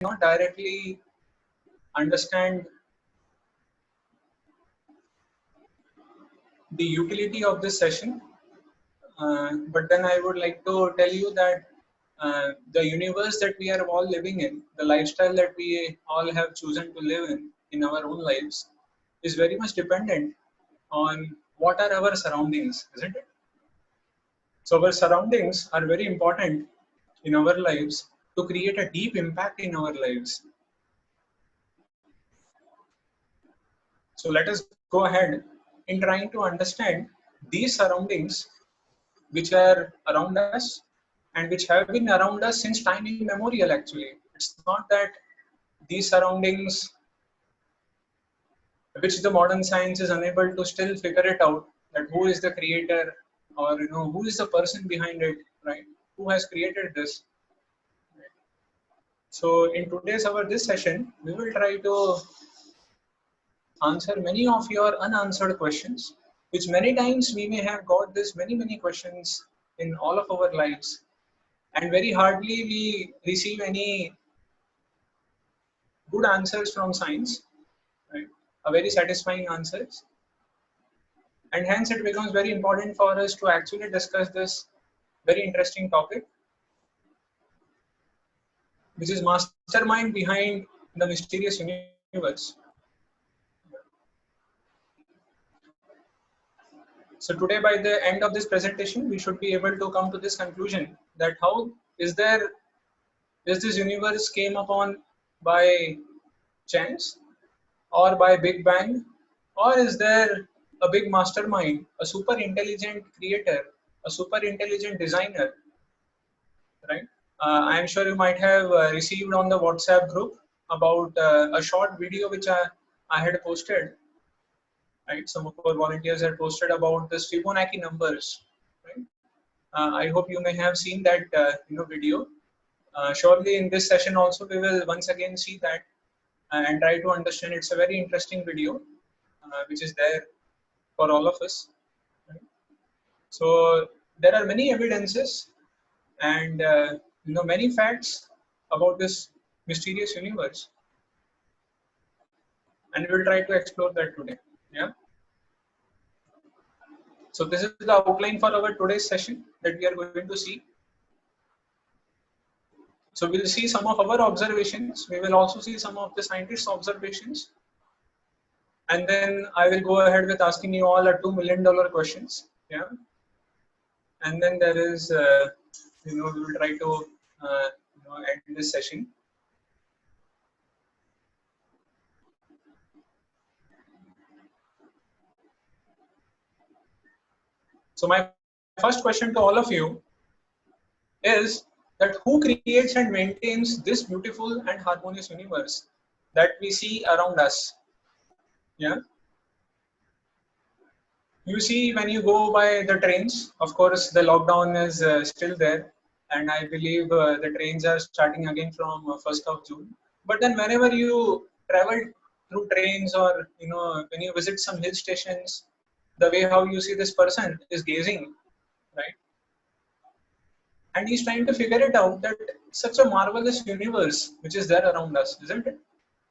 not directly understand the utility of this session, but then I would like to tell you that the universe that we are all living in, the lifestyle that we all have chosen to live in our own lives, is very much dependent on what are our surroundings, isn't it? So our surroundings are very important in our lives to create a deep impact in our lives. So let us go ahead in trying to understand these surroundings which are around us and which have been around us since time immemorial. Actually, it's not that these surroundings which the modern science is unable to still figure it out, that who is the creator, or who is the person behind it, right? Who has created this? So in today's this session, we will try to answer many of your unanswered questions, which many times we may have got this many questions in all of our lives, and very hardly we receive any good answers from science, right? A very satisfying answers, and hence it becomes very important for us to actually discuss this very interesting topic, which is mastermind behind the mysterious universe. So today, by the end of this presentation, we should be able to come to this conclusion that how is this universe came upon by chance or by Big Bang, or is there a big mastermind, a super intelligent creator, a super intelligent designer, right? I am sure you might have received on the WhatsApp group about a short video which I had posted, right? Some of our volunteers had posted about this Fibonacci numbers, right? I hope you may have seen that video. Surely in this session also we will once again see that and try to understand. It's a very interesting video which is there for all of us. Right? So there are many evidences and many facts about this mysterious universe, and we will try to explore that today. Yeah. So this is the outline for our today's session that we are going to see. So we'll see some of our observations. We will also see some of the scientists' observations. And then I will go ahead with asking you all a $2 million questions. Yeah. And then there is, we will try to, end this session. So my first question to all of you is that who creates and maintains this beautiful and harmonious universe that we see around us? Yeah. You see, when you go by the trains, of course, the lockdown is still there, and I believe the trains are starting again from 1st of June. But then, whenever you travel through trains, or when you visit some hill stations, the way how you see this person is gazing, right? And he's trying to figure it out that such a marvelous universe which is there around us, isn't it?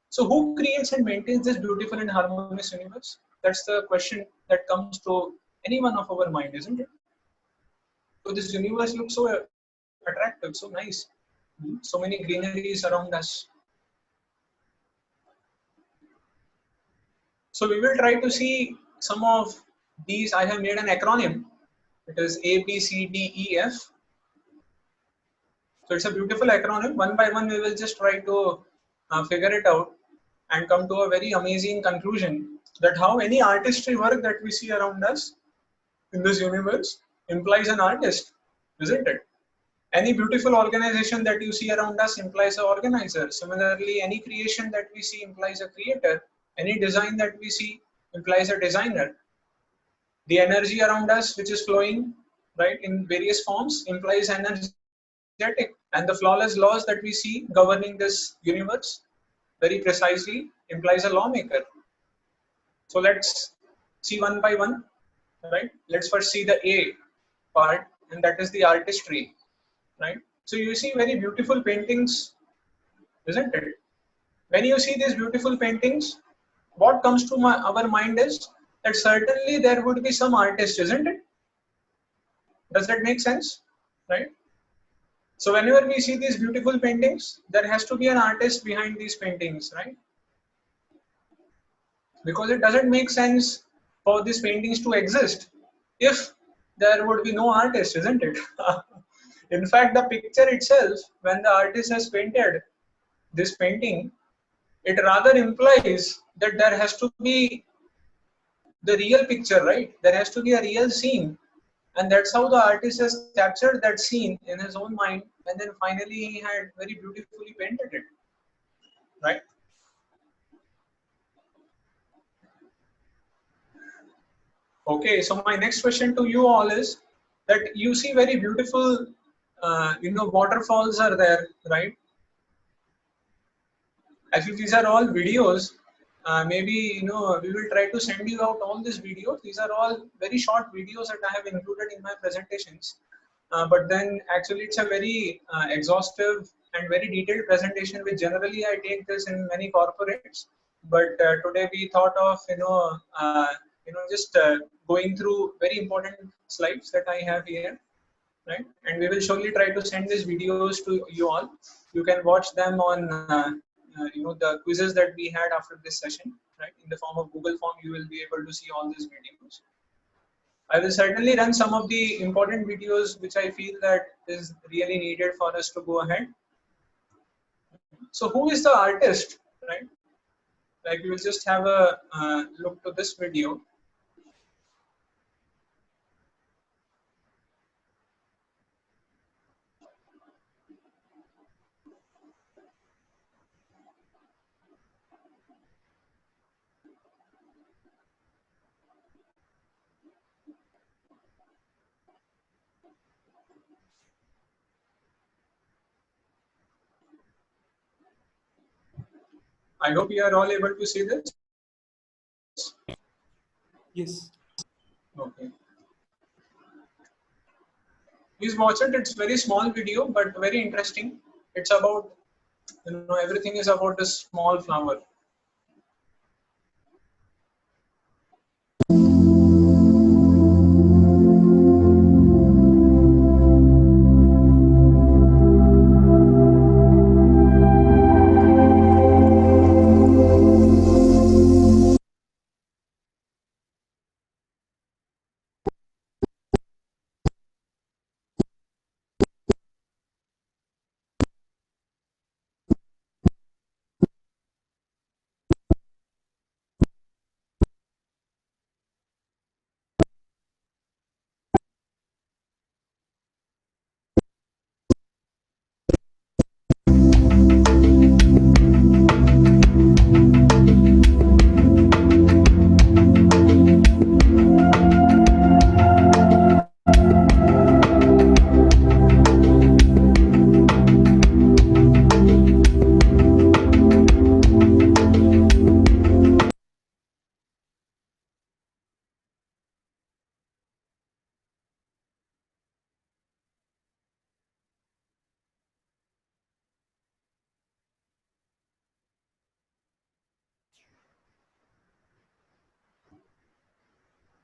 So who creates and maintains this beautiful and harmonious universe? That's the question that comes to any one of our mind, isn't it? So this universe looks so attractive, so nice. So many greeneries around us. So we will try to see some of these. I have made an acronym. It is A, B, C, D, E, F. So it's a beautiful acronym. One by one, we will just try to figure it out and come to a very amazing conclusion that how any artistry work that we see around us in this universe implies an artist, isn't it? Any beautiful organization that you see around us implies an organizer. Similarly, any creation that we see implies a creator. Any design that we see implies a designer. The energy around us, which is flowing, right, in various forms, implies energetic. And the flawless laws that we see governing this universe very precisely implies a lawmaker. So let's see one by one, right? Let's first see the A part, and that is the artistry, right? So you see very beautiful paintings, isn't it? When you see these beautiful paintings, what comes to our mind is that certainly there would be some artist, isn't it? Does that make sense? Right? So whenever we see these beautiful paintings, there has to be an artist behind these paintings, right? Because it doesn't make sense for these paintings to exist if there would be no artist, isn't it? In fact, the picture itself, when the artist has painted this painting, it rather implies that there has to be the real picture, right? There has to be a real scene. And that's how the artist has captured that scene in his own mind. And then finally, he had very beautifully painted it, right? Okay, so my next question to you all is that you see very beautiful, waterfalls are there, right? Actually, these are all videos. Maybe we will try to send you out all these videos. These are all very short videos that I have included in my presentations. But then actually it's a very exhaustive and very detailed presentation, which generally I take this in many corporates. But today we thought of just going through very important slides that I have here, right? And we will surely try to send these videos to you all. You can watch them on the quizzes that we had after this session, right? In the form of Google form, you will be able to see all these videos. I will certainly run some of the important videos which I feel that is really needed for us to go ahead. So who is the artist, right? Like we will just have a look to this video. I hope you are all able to see this. Yes. Okay. Please watch it. It's very small video, but very interesting. It's about, everything is about this small flower.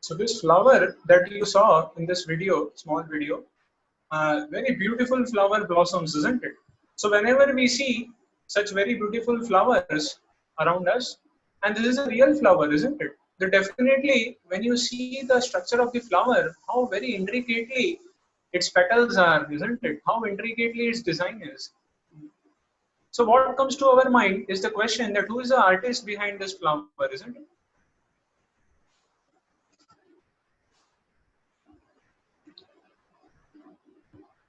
So this flower that you saw in this video, small video, very beautiful flower blossoms, isn't it? So whenever we see such very beautiful flowers around us, and this is a real flower, isn't it? Then definitely, when you see the structure of the flower, how very intricately its petals are, isn't it? How intricately its design is. So what comes to our mind is the question that who is the artist behind this flower, isn't it?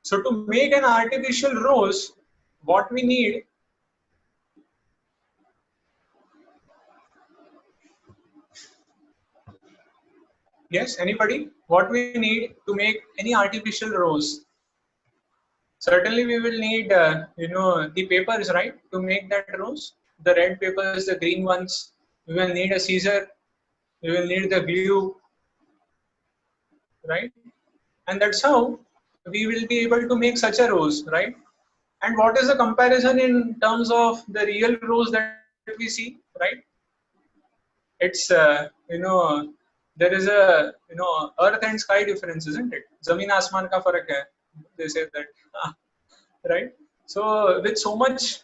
So to make an artificial rose, what we need, yes, anybody? What we need to make any artificial rose? Certainly we will need, the papers, right? To make that rose. The red papers, the green ones. We will need a scissor. We will need the glue, right? And that's how we will be able to make such a rose, right? And what is the comparison in terms of the real rows that we see, right? It's there is a earth and sky difference, isn't it? Zameen asman ka farak hai. They say that, right? So with so much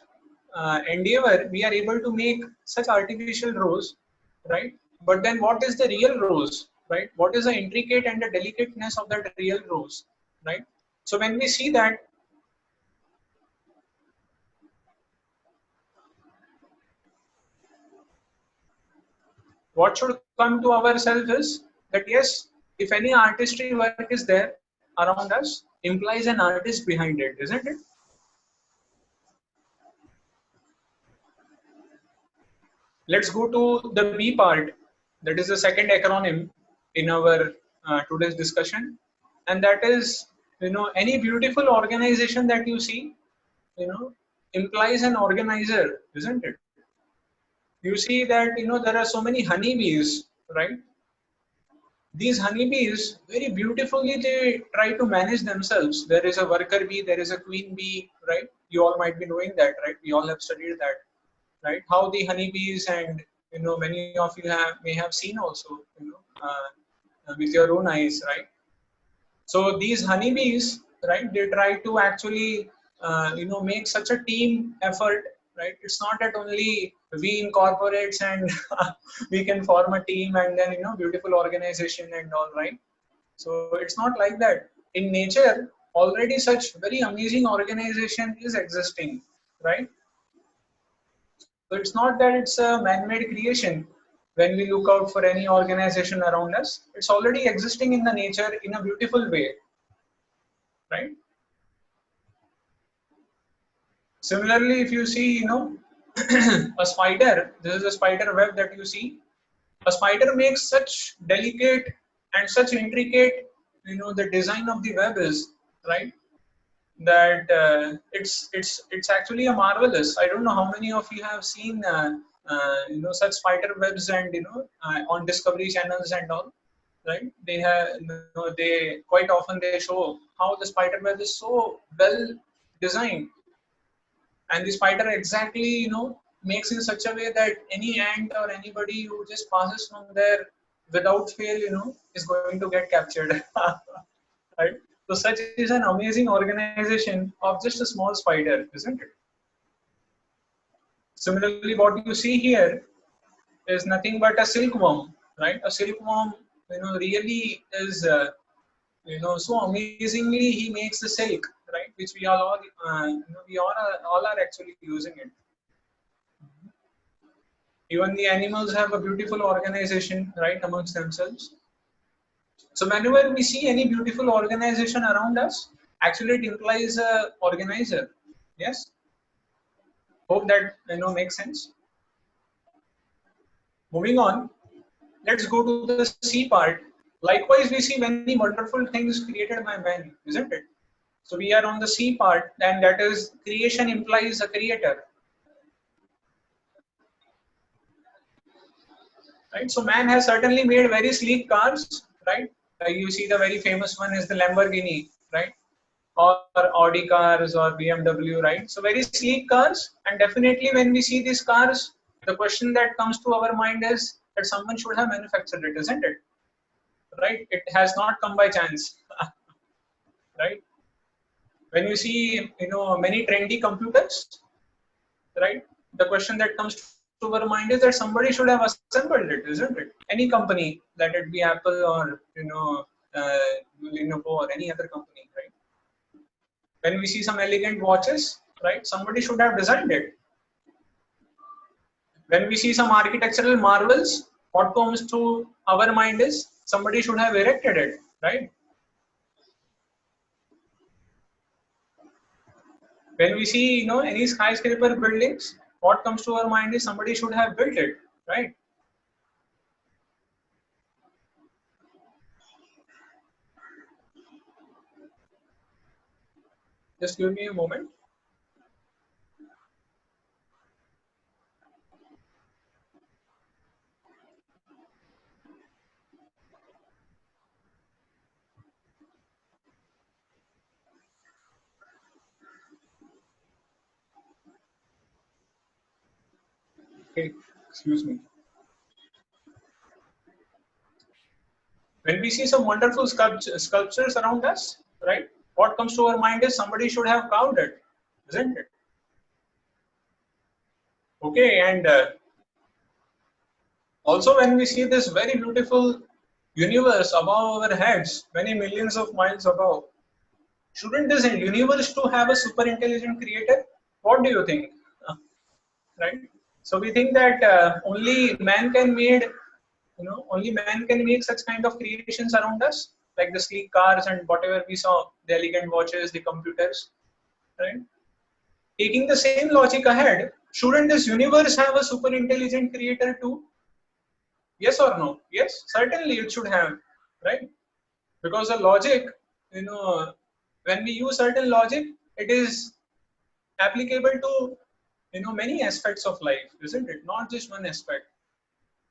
endeavor, we are able to make such artificial rows, right? But then, what is the real rows, right? What is the intricate and the delicateness of that real rows, right? So when we see that, what should come to ourselves is that yes, if any artistry work is there around us, implies an artist behind it, isn't it? Let's go to the B part. That is the second acronym in our today's discussion, and that is, any beautiful organization that you see, implies an organizer, isn't it? You see that there are so many honeybees, right? These honeybees very beautifully they try to manage themselves. There is a worker bee, there is a queen bee, right? You all might be knowing that, right? We all have studied that, right? How the honeybees, and many of you may have seen also, with your own eyes, right? So these honeybees, right? They try to actually, make such a team effort, right? It's not that only we incorporates and we can form a team and then beautiful organization and all, right? So it's not like that. In nature, already such very amazing organization is existing, right? So it's not that it's a man-made creation. When we look out for any organization around us, it's already existing in the nature in a beautiful way, right? Similarly, if you see, a spider, this is a spider web that you see. A spider makes such delicate and such intricate, the design of the web is, right? That it's actually a marvelous. I don't know how many of you have seen such spider webs and on Discovery channels and all, right? They have they quite often they show how the spider web is so well designed, and the spider exactly makes in such a way that any ant or anybody who just passes from there without fail is going to get captured. Right? So such is an amazing organization of just a small spider, isn't it? Similarly, what you see here is nothing but a silkworm, right? A silkworm, really is, so amazingly he makes the silk, right? Which we all, we all are actually using it. Even the animals have a beautiful organization, right, amongst themselves. So whenever we see any beautiful organization around us, actually it implies a organizer. Yes. Hope that makes sense. Moving on, let's go to the C part. Likewise, we see many wonderful things created by man, isn't it? So we are on the C part, and that is creation implies a creator, right? So man has certainly made very sleek cars, right? You see the very famous one is the Lamborghini, right? Or Audi cars or BMW, right? So very sleek cars, and definitely when we see these cars, the question that comes to our mind is that someone should have manufactured it, isn't it? Right? It has not come by chance, right? When you see, many trendy computers, right? The question that comes to our mind is that somebody should have assembled it, isn't it? Any company, let it be Apple or Lenovo or any other company, right? When we see some elegant watches, right? Somebody should have designed it. When we see some architectural marvels, what comes to our mind is somebody should have erected it, right? When we see, any skyscraper buildings, what comes to our mind is somebody should have built it, right? Just give me a moment. Hey, excuse me. When we see some wonderful sculptures around us, right? What comes to our mind is somebody should have carved it, isn't it? Okay, and also when we see this very beautiful universe above our heads, many millions of miles above, shouldn't this universe to have a super intelligent creator? What do you think? Right? So we think that only man can made, only man can make such kind of creations around us, like the sleek cars and whatever we saw, the elegant watches, the computers, right? Taking the same logic ahead, shouldn't this universe have a super intelligent creator too? Yes or no? Yes, certainly it should have, right? Because the logic, you know, when we use certain logic, it is applicable to many aspects of life, isn't it? Not just one aspect.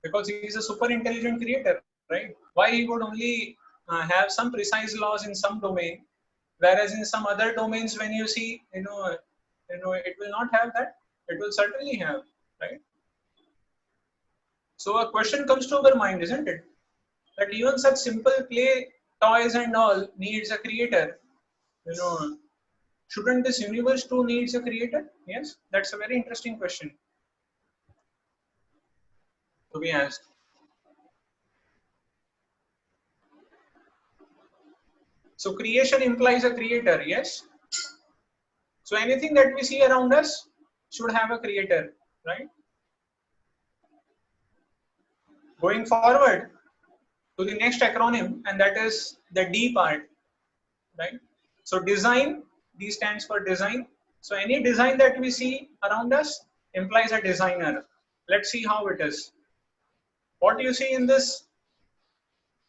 Because he is a super intelligent creator, right? Why he would only have some precise laws in some domain, whereas in some other domains, when you see, it will not have that. It will certainly have, right? So a question comes to our mind, isn't it? That even such simple play toys and all needs a creator. You know, shouldn't this universe too needs a creator? Yes, that's a very interesting question to be asked. So creation implies a creator, yes. So anything that we see around us should have a creator, right? Going forward to the next acronym, and that is the D part, right? So design, D stands for design. So any design that we see around us implies a designer. Let's see how it is. What you see in this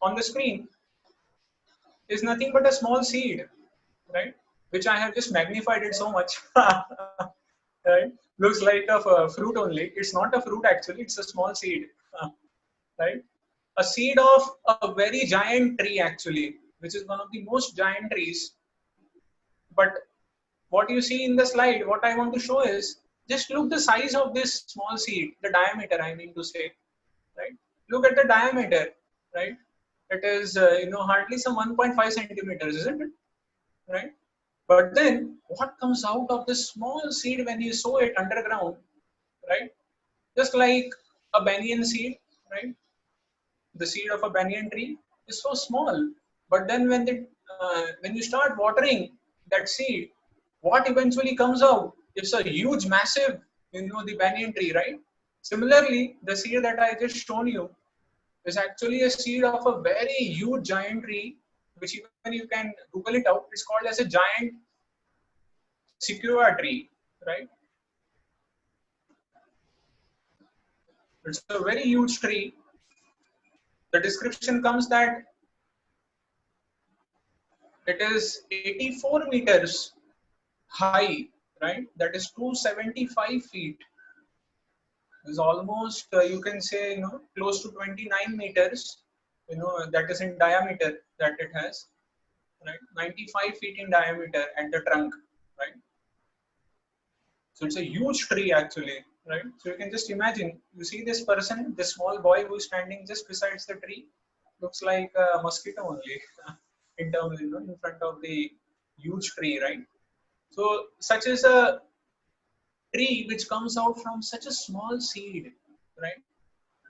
on the screen is nothing but a small seed, right? Which I have just magnified it so much. Right? Looks like a fruit only. It's not a fruit actually, it's a small seed. Right? A seed of a very giant tree actually, which is one of the most giant trees. But what you see in the slide, what I want to show is just look the size of this small seed, the diameter I mean to say, right? Look at the diameter, right? It is hardly some 1.5 centimeters, isn't it? Right? But then what comes out of this small seed when you sow it underground, right? Just like a banyan seed, right? The seed of a banyan tree is so small, but then when you start watering that seed, what eventually comes out is a huge massive, the banyan tree, right? Similarly, the seed that I just shown you is actually a seed of a very huge giant tree, which even you can google it out. It's called as a giant sequoia tree, right? It's a very huge tree. The description comes that it is 84 meters high, right? That is 275 feet. Is almost you can say close to 29 meters. That is in diameter that it has, right? 95 feet in diameter at the trunk, right? So it's a huge tree actually, right? So you can just imagine. You see this person, this small boy who is standing just besides the tree, looks like a mosquito only, in terms in front of the huge tree, right? So such is a tree which comes out from such a small seed, right?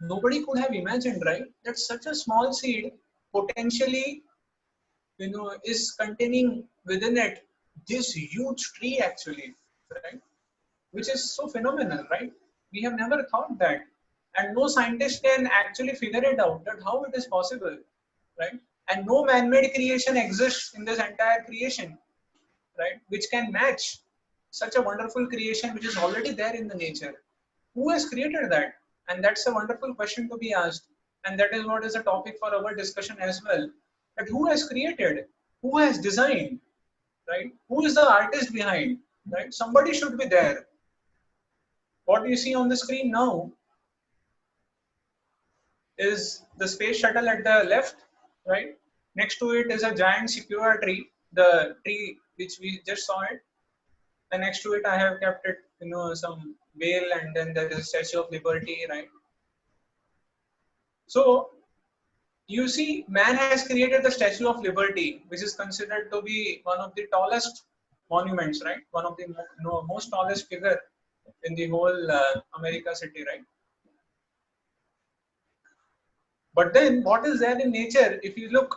Nobody could have imagined, right, that such a small seed potentially, is containing within it this huge tree actually, right? Which is so phenomenal, right? We have never thought that, and no scientist can actually figure it out that how it is possible, right? And no man-made creation exists in this entire creation, right? Which can match such a wonderful creation which is already there in the nature. Who has created that? And that's a wonderful question to be asked. And that is what is a topic for our discussion as well. That who has created? Who has designed? Right? Who is the artist behind? Right? Somebody should be there. What you see on the screen now is the space shuttle at the left, right? Next to it is a giant sequoia tree, the tree which we just saw it. And next to it, I have kept it, some Bale, and then there is Statue of Liberty, right? So you see, man has created the Statue of Liberty, which is considered to be one of the tallest monuments, right? One of the most tallest figure in the whole America city, right? But then, what is there in nature? If you look,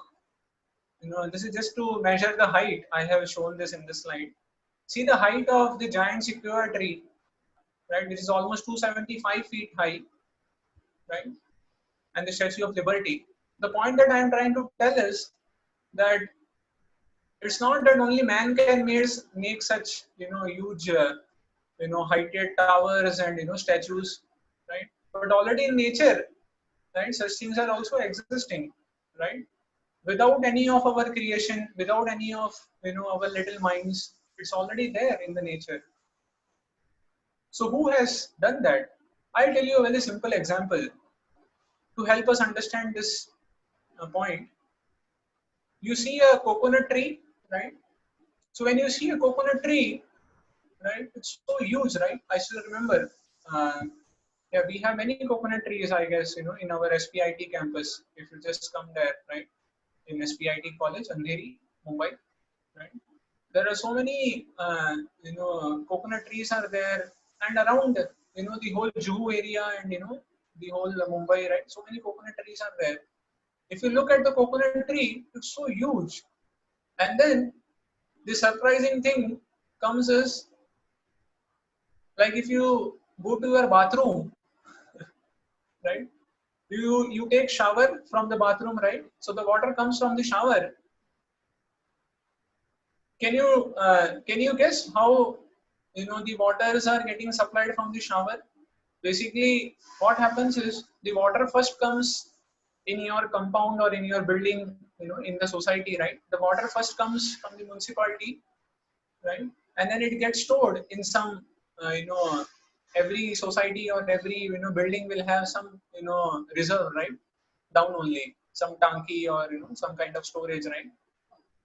this is just to measure the height. I have shown this in this slide. See the height of the giant sequoia tree, right? Which is almost 275 feet high, right? And the Statue of Liberty. The point that I am trying to tell is that it's not that only man can make such huge heighted towers and statues, right? But already in nature, right, such things are also existing, right? Without any of our creation, without any of our little minds, it's already there in the nature. So who has done that? I'll tell you a very simple example to help us understand this point. You see a coconut tree, right? So when you see a coconut tree, right, it's so huge, right? I still remember. Yeah, we have many coconut trees, I guess, in our SPIT campus. If you just come there, right, in SPIT College, Andheri, Mumbai, right? There are so many, coconut trees are there, and around, the whole Juhu area and the whole Mumbai, right? So many coconut trees are there. If you look at the coconut tree, it's so huge, and then the surprising thing comes is, like, if you go to your bathroom, right? You take shower from the bathroom, right? So the water comes from the shower. Can you guess how the waters are getting supplied from the shower? Basically, what happens is the water first comes in your compound or in your building, in the society, right? The water first comes from the municipality, right? And then it gets stored in some, every society or every building will have some reserve, right? Down only some tanki or some kind of storage, right?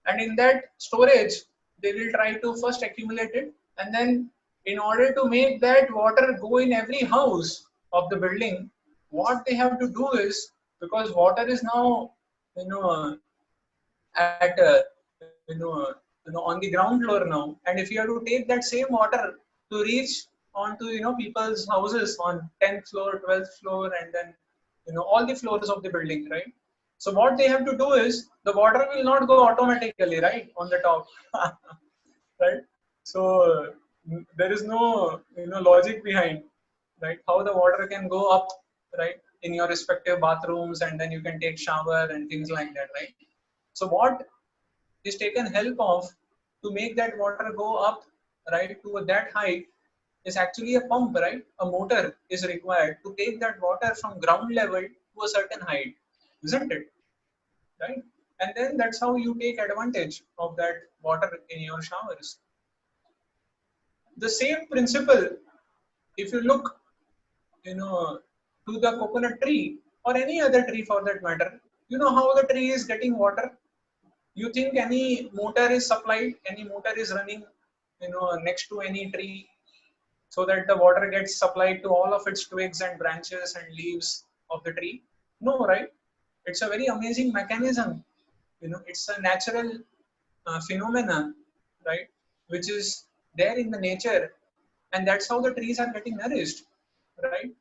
And in that storage, they will try to first accumulate it, and then in order to make that water go in every house of the building, what they have to do is, because water is now you know at on the ground floor now, and if you have to take that same water to reach onto people's houses on 10th floor, 12th floor, and then all the floors of the building, right? So what they have to do is, the water will not go automatically, right, on the top. Right? So there is no logic behind, right, how the water can go up, right, in your respective bathrooms, and then you can take shower and things like that, right? So what is taken help of to make that water go up, right, to that height, is actually a pump, right? A motor is required to take that water from ground level to a certain height, isn't it? Right? And then that's how you take advantage of that water in your showers. The same principle, if you look, to the coconut tree or any other tree for that matter, how the tree is getting water. You think any motor is supplied, any motor is running, next to any tree, so that the water gets supplied to all of its twigs and branches and leaves of the tree? No, right? It's a very amazing mechanism. It's a natural phenomena, right, which is there in the nature, and that's how the trees are getting nourished, right?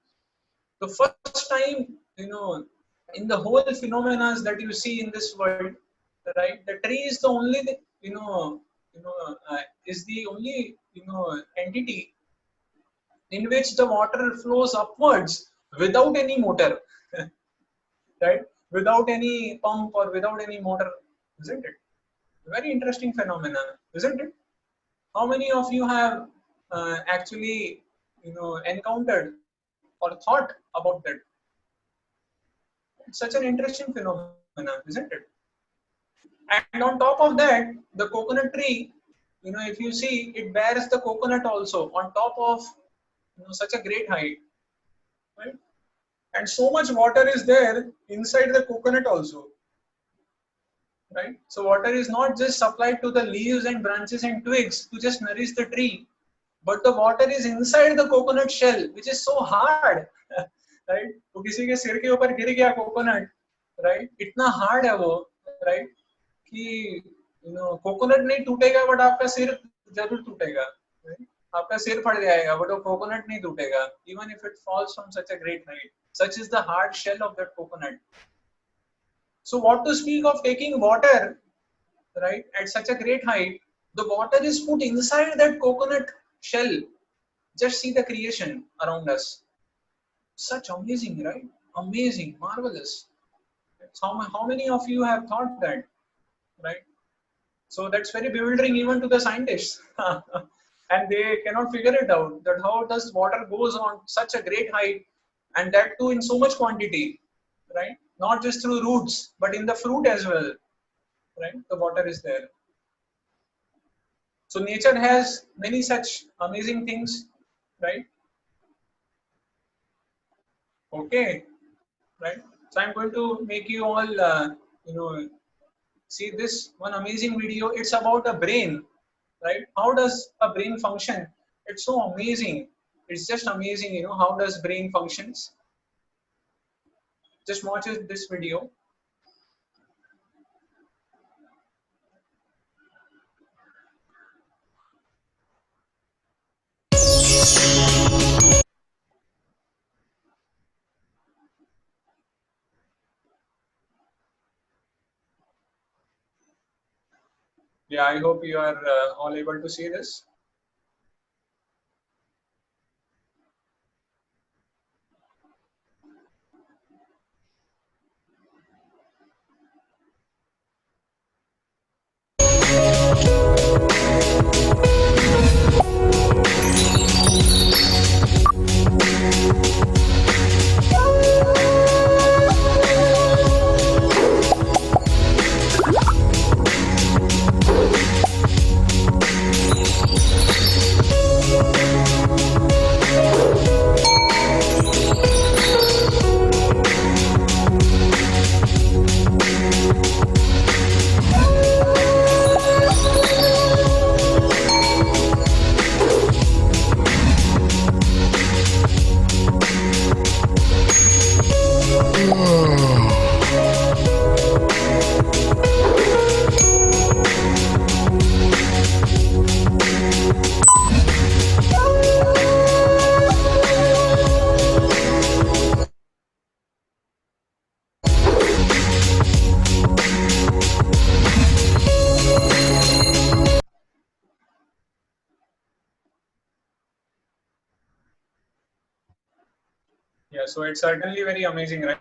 The first time, in the whole phenomena that you see in this world, right, the tree is the only is the only entity in which the water flows upwards without any motor. Right, without any pump or without any motor, isn't it? Very interesting phenomena, isn't it? How many of you have actually encountered or thought about that? It's such an interesting phenomena, isn't it? And on top of that, the coconut tree, if you see, it bears the coconut also on top of such a great height, right? And so much water is there inside the coconut also, right? So water is not just supplied to the leaves and branches and twigs to just nourish the tree, but the water is inside the coconut shell, which is so hard. Right? तो किसी के सिर के ऊपर गिर गया coconut, right? इतना hard है वो, right? कि coconut नहीं टूटेगा, but आपका सिर जरूर टूटेगा, right? आपका सिर फट जाएगा, but वो coconut नहीं टूटेगा, even if it falls from such a great height. Such is the hard shell of that coconut. So what to speak of taking water, right, at such a great height? The water is put inside that coconut shell. Just see the creation around us. Such amazing, right? Amazing, marvelous. So how many of you have thought that, right? So that's very bewildering even to the scientists. And they cannot figure it out, that how does water goes on such a great height, and that too in so much quantity, right? Not just through roots, but in the fruit as well, right? The water is there. So nature has many such amazing things, right? Okay, right? So I'm going to make you all, see this one amazing video. It's about a brain, right? How does a brain function? It's so amazing. It's just amazing, how does brain functions. Just watch this video. Yeah, I hope you are all able to see this. Yeah, so it's certainly very amazing, right?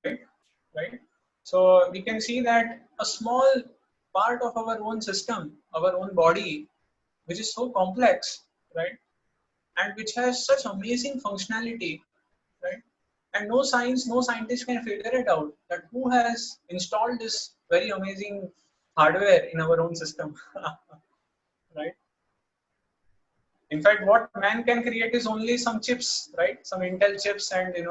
Right? So we can see that a small part of our own system, our own body, which is so complex, right? And which has such amazing functionality, right? And no science, no scientist can figure it out that who has installed this very amazing hardware in our own system, right? In fact, what man can create is only some chips, right? Some Intel chips, and you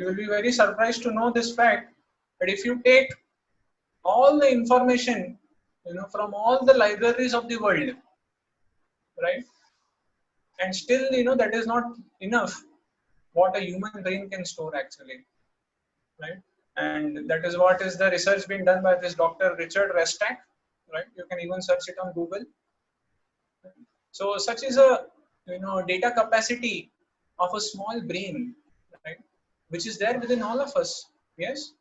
will be very surprised to know this fact that if you take all the information, from all the libraries of the world, right, and still, that is not enough what a human brain can store actually, right? And that is what is the research being done by this Dr. Richard Restak, right? You can even search it on Google. So such is a data capacity of a small brain, right, which is there within all of us. Yes.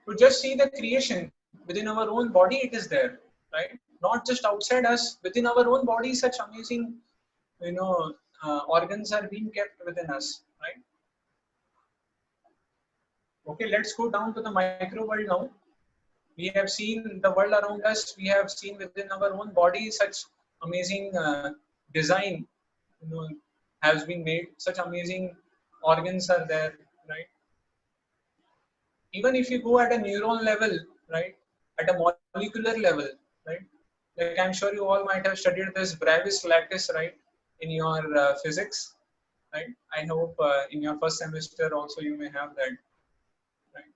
To just see the creation within our own body, it is there, right? Not just outside us, within our own body, such amazing, organs are being kept within us, right? Okay, let's go down to the micro world now. We have seen the world around us. We have seen within our own body such amazing design, has been made. Such amazing organs are there, right? Even if you go at a neuron level, right, at a molecular level, right, like I'm sure you all might have studied this Brevis lattice, right, in your physics, right? I hope in your first semester also you may have that, right?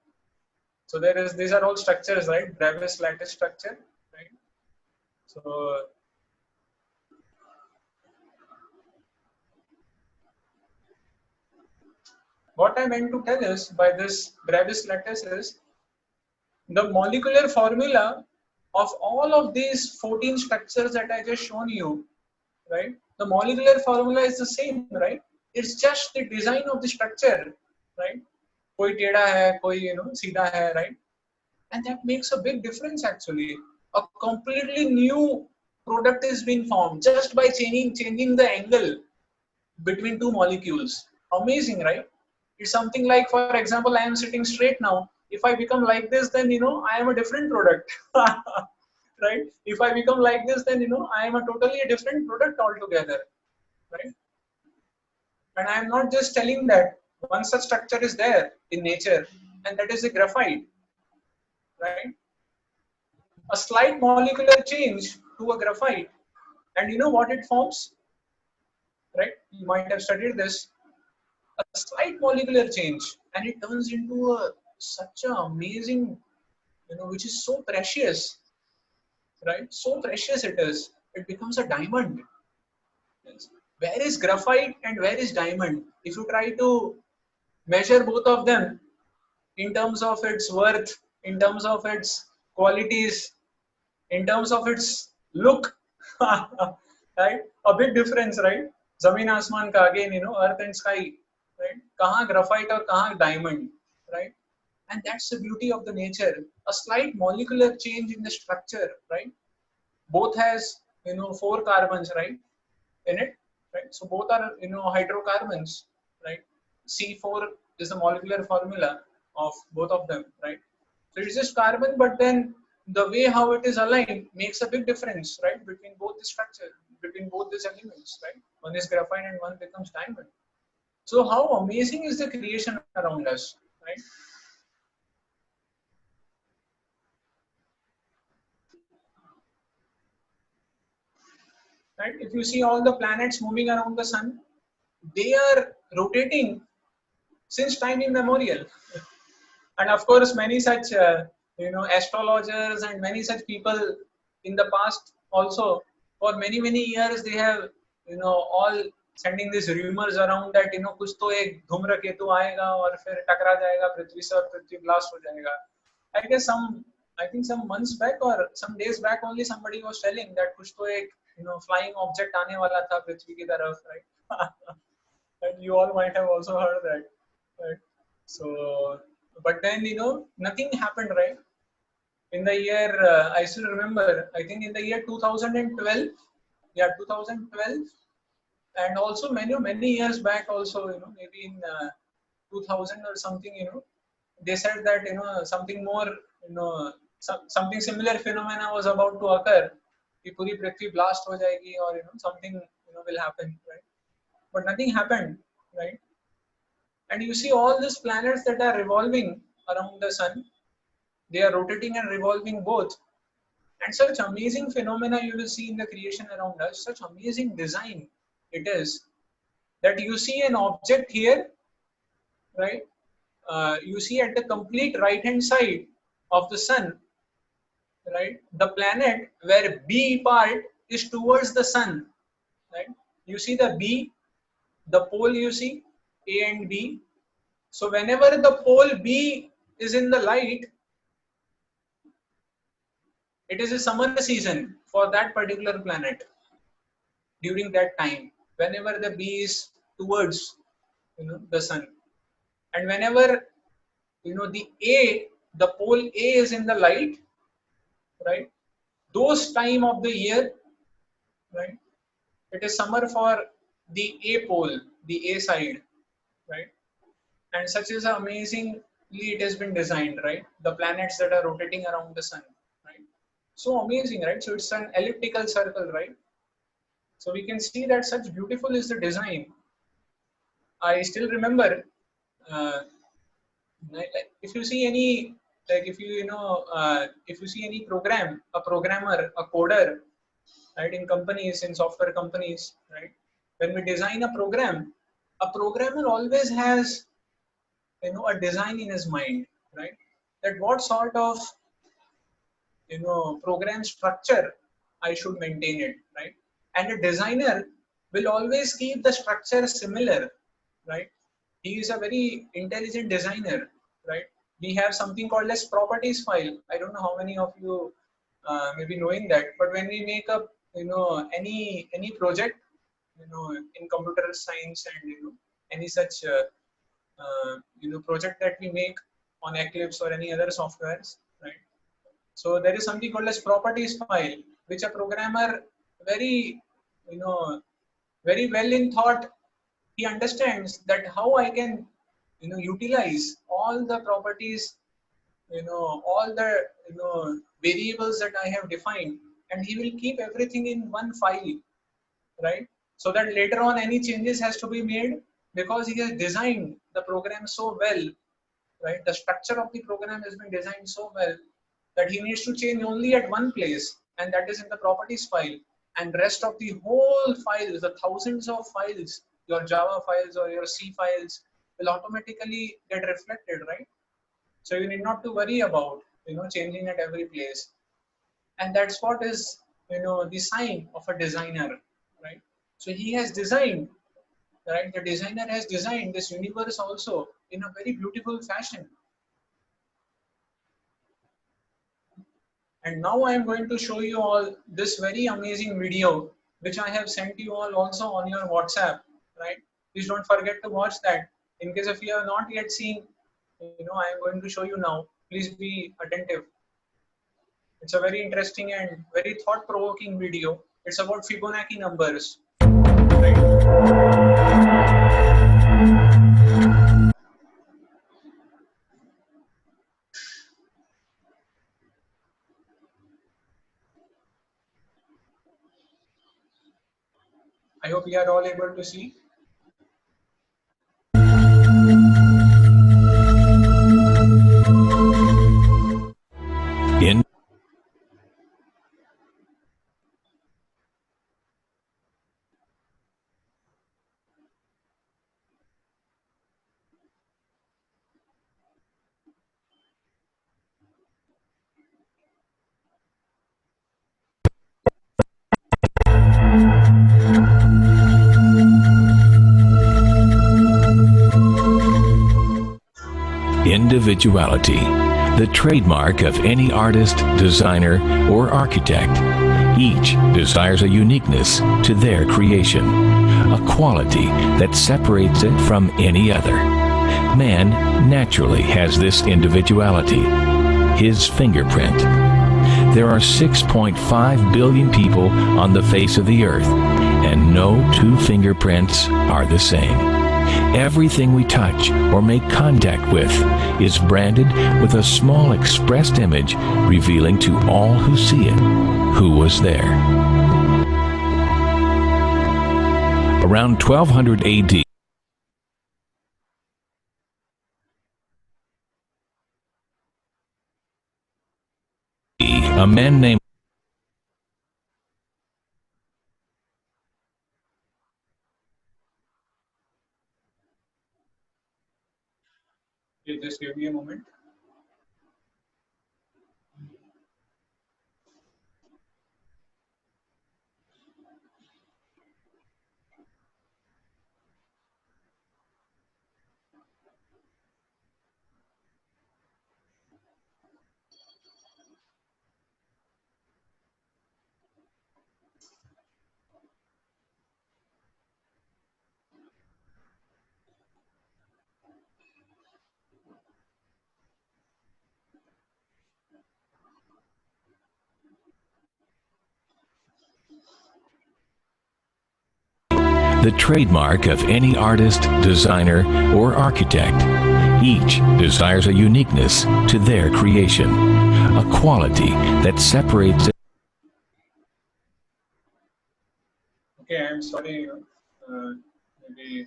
So these are all structures, right? Brevis lattice structure, right? So what I meant to tell is by this Brevis lattice is the molecular formula of all of these 14 structures that I just shown you, right? The molecular formula is the same, right? It's just the design of the structure, right? Koi teda hai, koi seedha hai, right? And that makes a big difference actually. A completely new product is being formed just by changing the angle between two molecules. Amazing, right? It's something like, for example, I am sitting straight now. If I become like this, then I am a different product. Right? If I become like this, then I am a totally a different product altogether. Right? And I am not just telling that one such structure is there in nature, and that is the graphite. Right? A slight molecular change to a graphite, and you know what it forms? Right? You might have studied this. A slight molecular change, and it turns into such an amazing, which is so precious, right? So precious it is. It becomes a diamond. Yes. Where is graphite and where is diamond? If you try to measure both of them in terms of its worth, in terms of its qualities, in terms of its look, right? A big difference, right? Zameen Asman ka again, earth and sky, right? Kahan graphite or kahan diamond, right? And that's the beauty of the nature. A slight molecular change in the structure, right? Both has, four carbons, right? In it, right? So both are, hydrocarbons, right? C4 is the molecular formula of both of them, right? So it's just carbon, but then the way how it is aligned makes a big difference, right? Between both the structure, between both these elements, right? One is graphite and one becomes diamond. So how amazing is the creation around us, right? Right? If you see all the planets moving around the sun, they are rotating since time immemorial. And of course, many such astrologers and many such people in the past also for many years they have all sending these rumors around that कुछ तो एक धूम्रकेतु आएगा और फिर टकरा जाएगा पृथ्वी से और पृथ्वी ब्लास्ट हो जाएगा. I guess I think some months back or some days back only somebody was telling that कुछ तो एक flying object आने वाला था पृथ्वी की तरफ, right? And you all might have also heard that, right? So, but then nothing happened, right? In the year I still remember, I think in the year 2012, yeah, 2012, and also many years back also, maybe in 2000 or something, they said that something more, something similar phenomena was about to occur. कि पूरी पृथ्वी blast हो जाएगी or something will happen, right? But nothing happened, right? And you see all these planets that are revolving around the sun, they are rotating and revolving both. And such amazing phenomena you will see in the creation around us, such amazing design it is that you see an object here, right? You see at the complete right hand side of the sun, right? The planet where B part is towards the sun, right? You see the B, the pole you see, A and B. So whenever the pole B is in the light, it is a summer season for that particular planet during that time. Whenever the B is towards the sun, and whenever the pole A is in the light, right? Those time of the year, right? It is summer for the A pole, the A side, right? And such is amazingly it has been designed, right? The planets that are rotating around the sun, right? So amazing, right? So it's an elliptical circle, right? So we can see that such beautiful is the design. I still remember, uh, like if you see any, like if if you see any program, a programmer, a coder, right, in companies, in software companies, right? When we design a programmer always has a design in his mind, right? that what sort of program structure I should maintain it, right? And a designer will always keep the structure similar, right? He is a very intelligent designer, right? We have something called as properties file. I don't know how many of you may be knowing that, but when we make up, any project, in computer science and any such project that we make on Eclipse or any other softwares, right? So there is something called as properties file, which a programmer very, you know, very well in thought, he understands that how I can, utilize all the properties, all the, variables that I have defined, and he will keep everything in one file, right? So that later on any changes has to be made because he has designed the program so well, right? The structure of the program has been designed so well that he needs to change only at one place, and that is in the properties file. And rest of the whole files, the thousands of files, your Java files or your C files will automatically get reflected, right? So you need not to worry about, changing at every place. And that's what is, the sign of a designer, right? So he has designed, right? The designer has designed this universe also in a very beautiful fashion. And now I am going to show you all this very amazing video, which I have sent you all also on your WhatsApp, right? Please don't forget to watch that. In case if you have not yet seen, I am going to show you now. Please be attentive. It's a very interesting and very thought-provoking video. It's about Fibonacci numbers, right? I hope you are all able to see. Individuality, the trademark of any artist, designer, or architect. Each desires a uniqueness to their creation, a quality that separates it from any other. Man naturally has this individuality, his fingerprint. There are 6.5 billion people on the face of the earth, and no two fingerprints are the same. Everything we touch or make contact with is branded with a small expressed image revealing to all who see it who was there. Around 1200 AD, a man named Just give me a moment. the trademark of any artist, designer, or architect. Each desires a uniqueness to their creation, a quality that separates it. Okay, I'm sorry. Maybe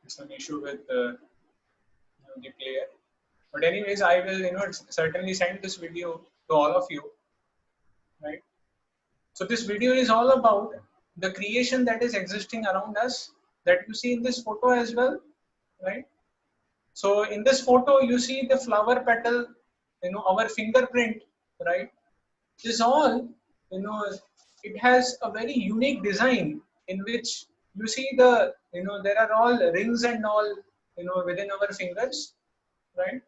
some issue with the player. But anyways, I will, certainly send this video to all of you, right? So this video is all about the creation that is existing around us that you see in this photo as well, right? So in this photo you see the flower petal, our fingerprint, right? This all, it has a very unique design in which you see there are all rings and all, within our fingers, right?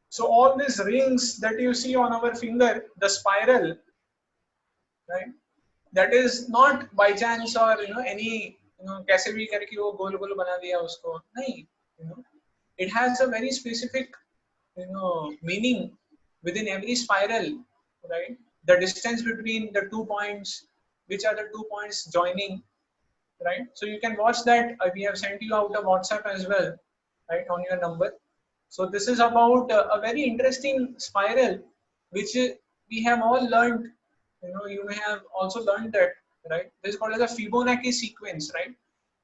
So all these rings that you see on our finger, the spiral, right? That is not by chance or any कैसे भी करके वो गोल गोल बना दिया उसको नहीं, it has a very specific meaning within every spiral, right? The distance between the 2 points, which are the 2 points joining, right? So you can watch that. We have sent you out a WhatsApp as well, right, on your number. So this is about a very interesting spiral which we have all learned. You may have also learned that, right? This is called as a Fibonacci sequence, right?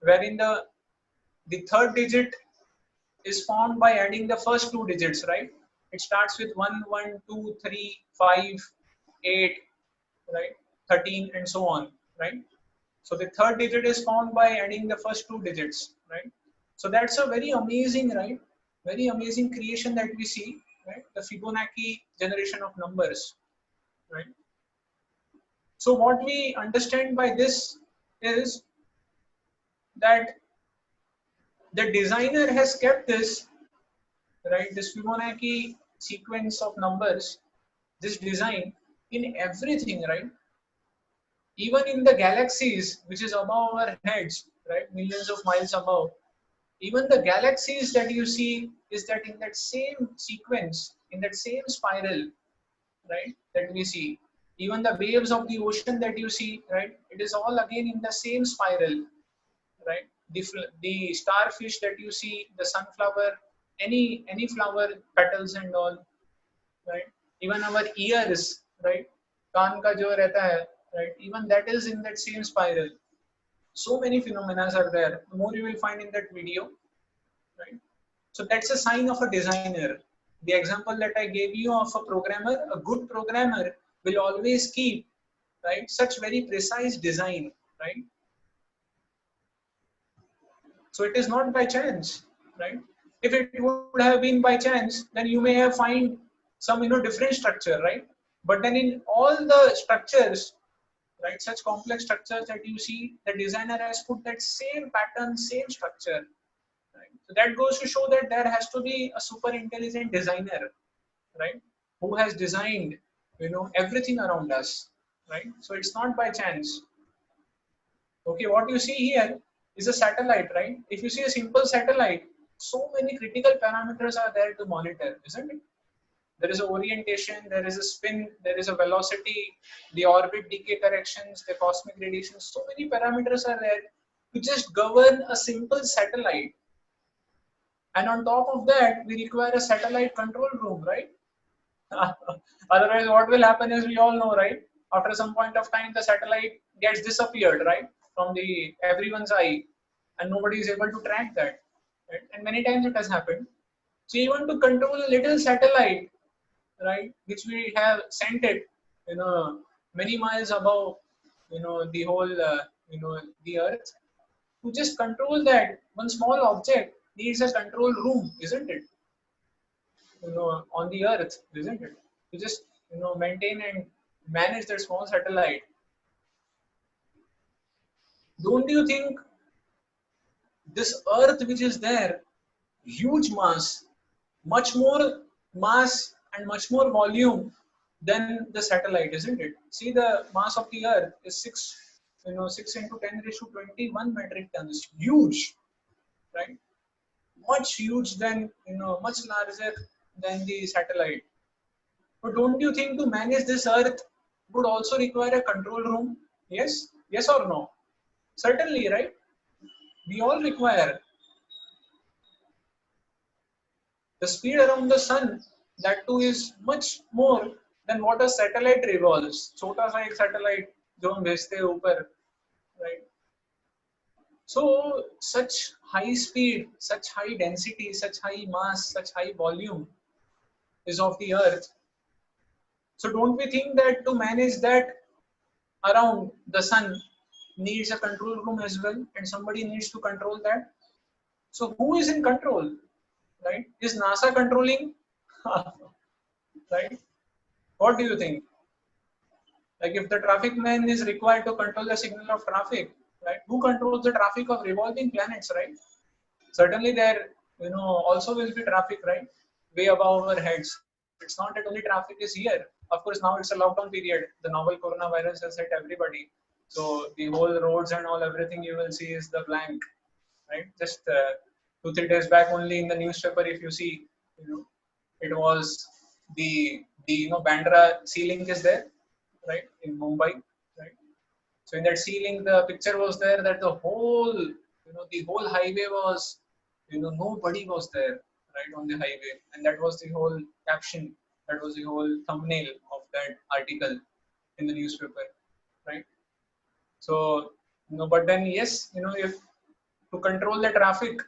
Wherein the third digit is formed by adding the first two digits, right? It starts with 1, 1, 2, 3, 5, 8, right? 13 and so on, right? So the third digit is formed by adding the first two digits, right? So that's a very amazing, right? Very amazing creation that we see, right? The Fibonacci generation of numbers, right? So what we understand by this is that the designer has kept this, right? This Fibonacci sequence of numbers, this design in everything, right? Even in the galaxies, which is above our heads, right? Millions of miles above. Even the galaxies that you see is that in that same sequence, in that same spiral, right? That we see. Even the waves of the ocean that you see, right? It is all again in the same spiral, right? The starfish that you see, the sunflower, any flower petals and all, right? Even our ears, right? कान का जो रहता है, right? Even that is in that same spiral. So many phenomena are there. The more you will find in that video, right? So that's a sign of a designer. The example that I gave you of a programmer, a good programmer will always keep, right, such very precise design, right? So it is not by chance, right? If it would have been by chance, then you may have find some different structure, right? But then in all the structures, right, such complex structures that you see, the designer has put that same pattern, same structure. Right? So that goes to show that there has to be a super intelligent designer, right, who has designed everything around us, right? So it's not by chance. Okay, what you see here is a satellite, right? If you see a simple satellite, so many critical parameters are there to monitor, isn't it? There is a orientation, there is a spin, there is a velocity, the orbit decay corrections, the cosmic radiation. So many parameters are there to just govern a simple satellite. And on top of that, we require a satellite control room, right? Otherwise, what will happen is we all know, right? After some point of time, the satellite gets disappeared, right, from the everyone's eye, and nobody is able to track that. Right? And many times it has happened. So even to control a little satellite, right, which we have sent it, many miles above, the whole, the Earth, to just control that one small object needs a control room, isn't it? On the Earth, isn't it? To just maintain and manage that small satellite. Don't you think this Earth, which is there, huge mass, much more mass and much more volume than the satellite, isn't it? See, the mass of the Earth is 6 into 10 raised to 21 metric tons. Huge, right? Much huge than much larger than the satellite. But don't you think to manage this Earth would also require a control room? Yes, yes or no? Certainly, right? We all require the speed around the sun. That too is much more than what a satellite revolves. छोटा सा एक satellite जो हम भेजते हैं ऊपर, right? So such high speed, such high density, such high mass, such high volume is of the Earth. So don't we think that to manage that around the sun needs a control room as well, and somebody needs to control that? So who is in control? right? Is NASA controlling? Right? What do you think? Like if the traffic man is required to control the signal of traffic, right? Who controls the traffic of revolving planets, right? Certainly there, also will be traffic, right? Way above our heads. It's not that only traffic is here. Of course, now it's a lockdown period. The novel coronavirus has hit everybody. So the whole roads and all, everything you will see is the blank, right? Just 2 3 days back only in the newspaper, if you see, it was the Bandra sea link is there, right, in Mumbai, right? So in that sea link, the picture was there that the whole highway was, nobody was there, right, on the highway, and that was the whole caption, that was the whole thumbnail of that article in the newspaper, right? So, but then yes, if to control the traffic,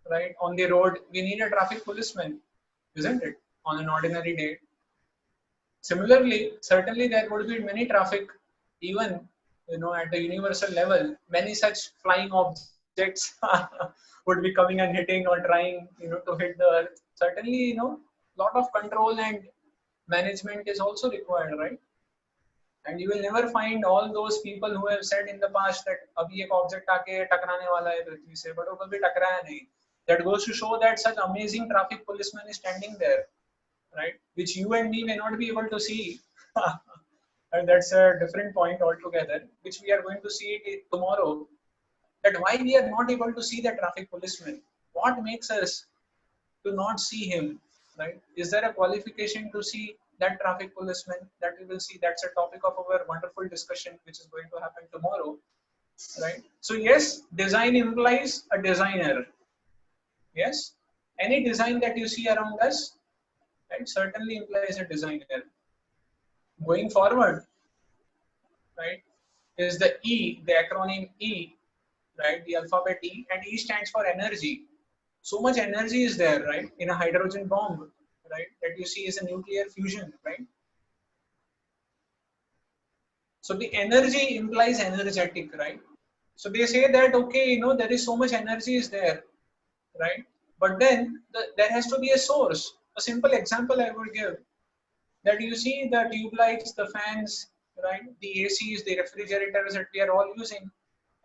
right, on the road, we need a traffic policeman, isn't it? On an ordinary day. Similarly, certainly there would be many traffic, even at the universal level, many such flying objects would be coming and hitting or trying, to hit the earth. Certainly, lot of control and management is also required, right? And you will never find all those people who have said in the past that abhi ek object aake takrane wala hai prithvi se, but wo kabhi takraya nahi. That goes to show that such amazing traffic policeman is standing there, right? Which you and me may not be able to see. And that's a different point altogether, which we are going to see it tomorrow. That why we are not able to see the traffic policeman? What makes us to not see him, right? Is there a qualification to see that traffic policeman? That we will see. That's a topic of our wonderful discussion, which is going to happen tomorrow, right? So yes, design implies a designer. Yes, any design that you see around us, right, certainly implies a designer. Going forward, right, is the E, the acronym E, right, the alphabet E, and E stands for energy. So much energy is there, right, in a hydrogen bomb, right, that you see is a nuclear fusion, right? So the energy implies energetic, right? So they say that, okay, there is so much energy is there, right? But then there has to be a source. A simple example I would give, that you see the tube lights, the fans, right, the ACs, the refrigerators that we are all using,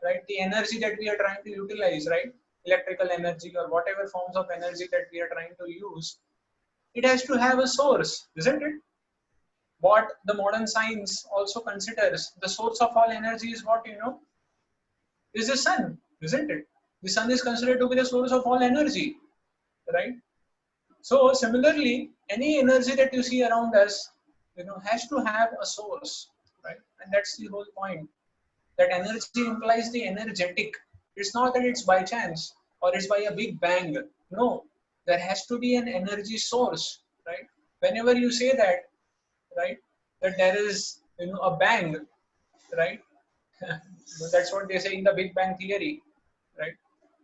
right, the energy that we are trying to utilize, right, electrical energy or whatever forms of energy that we are trying to use, it has to have a source, isn't it? What the modern science also considers the source of all energy is what, is the sun, isn't it? The sun is considered to be the source of all energy, right? So similarly, any energy that you see around us, has to have a source, right? And that's the whole point. That energy implies the energetic. It's not that it's by chance or it's by a big bang. No, there has to be an energy source, right? Whenever you say that, right, that there is, a bang, right? That's what they say in the Big Bang theory, right?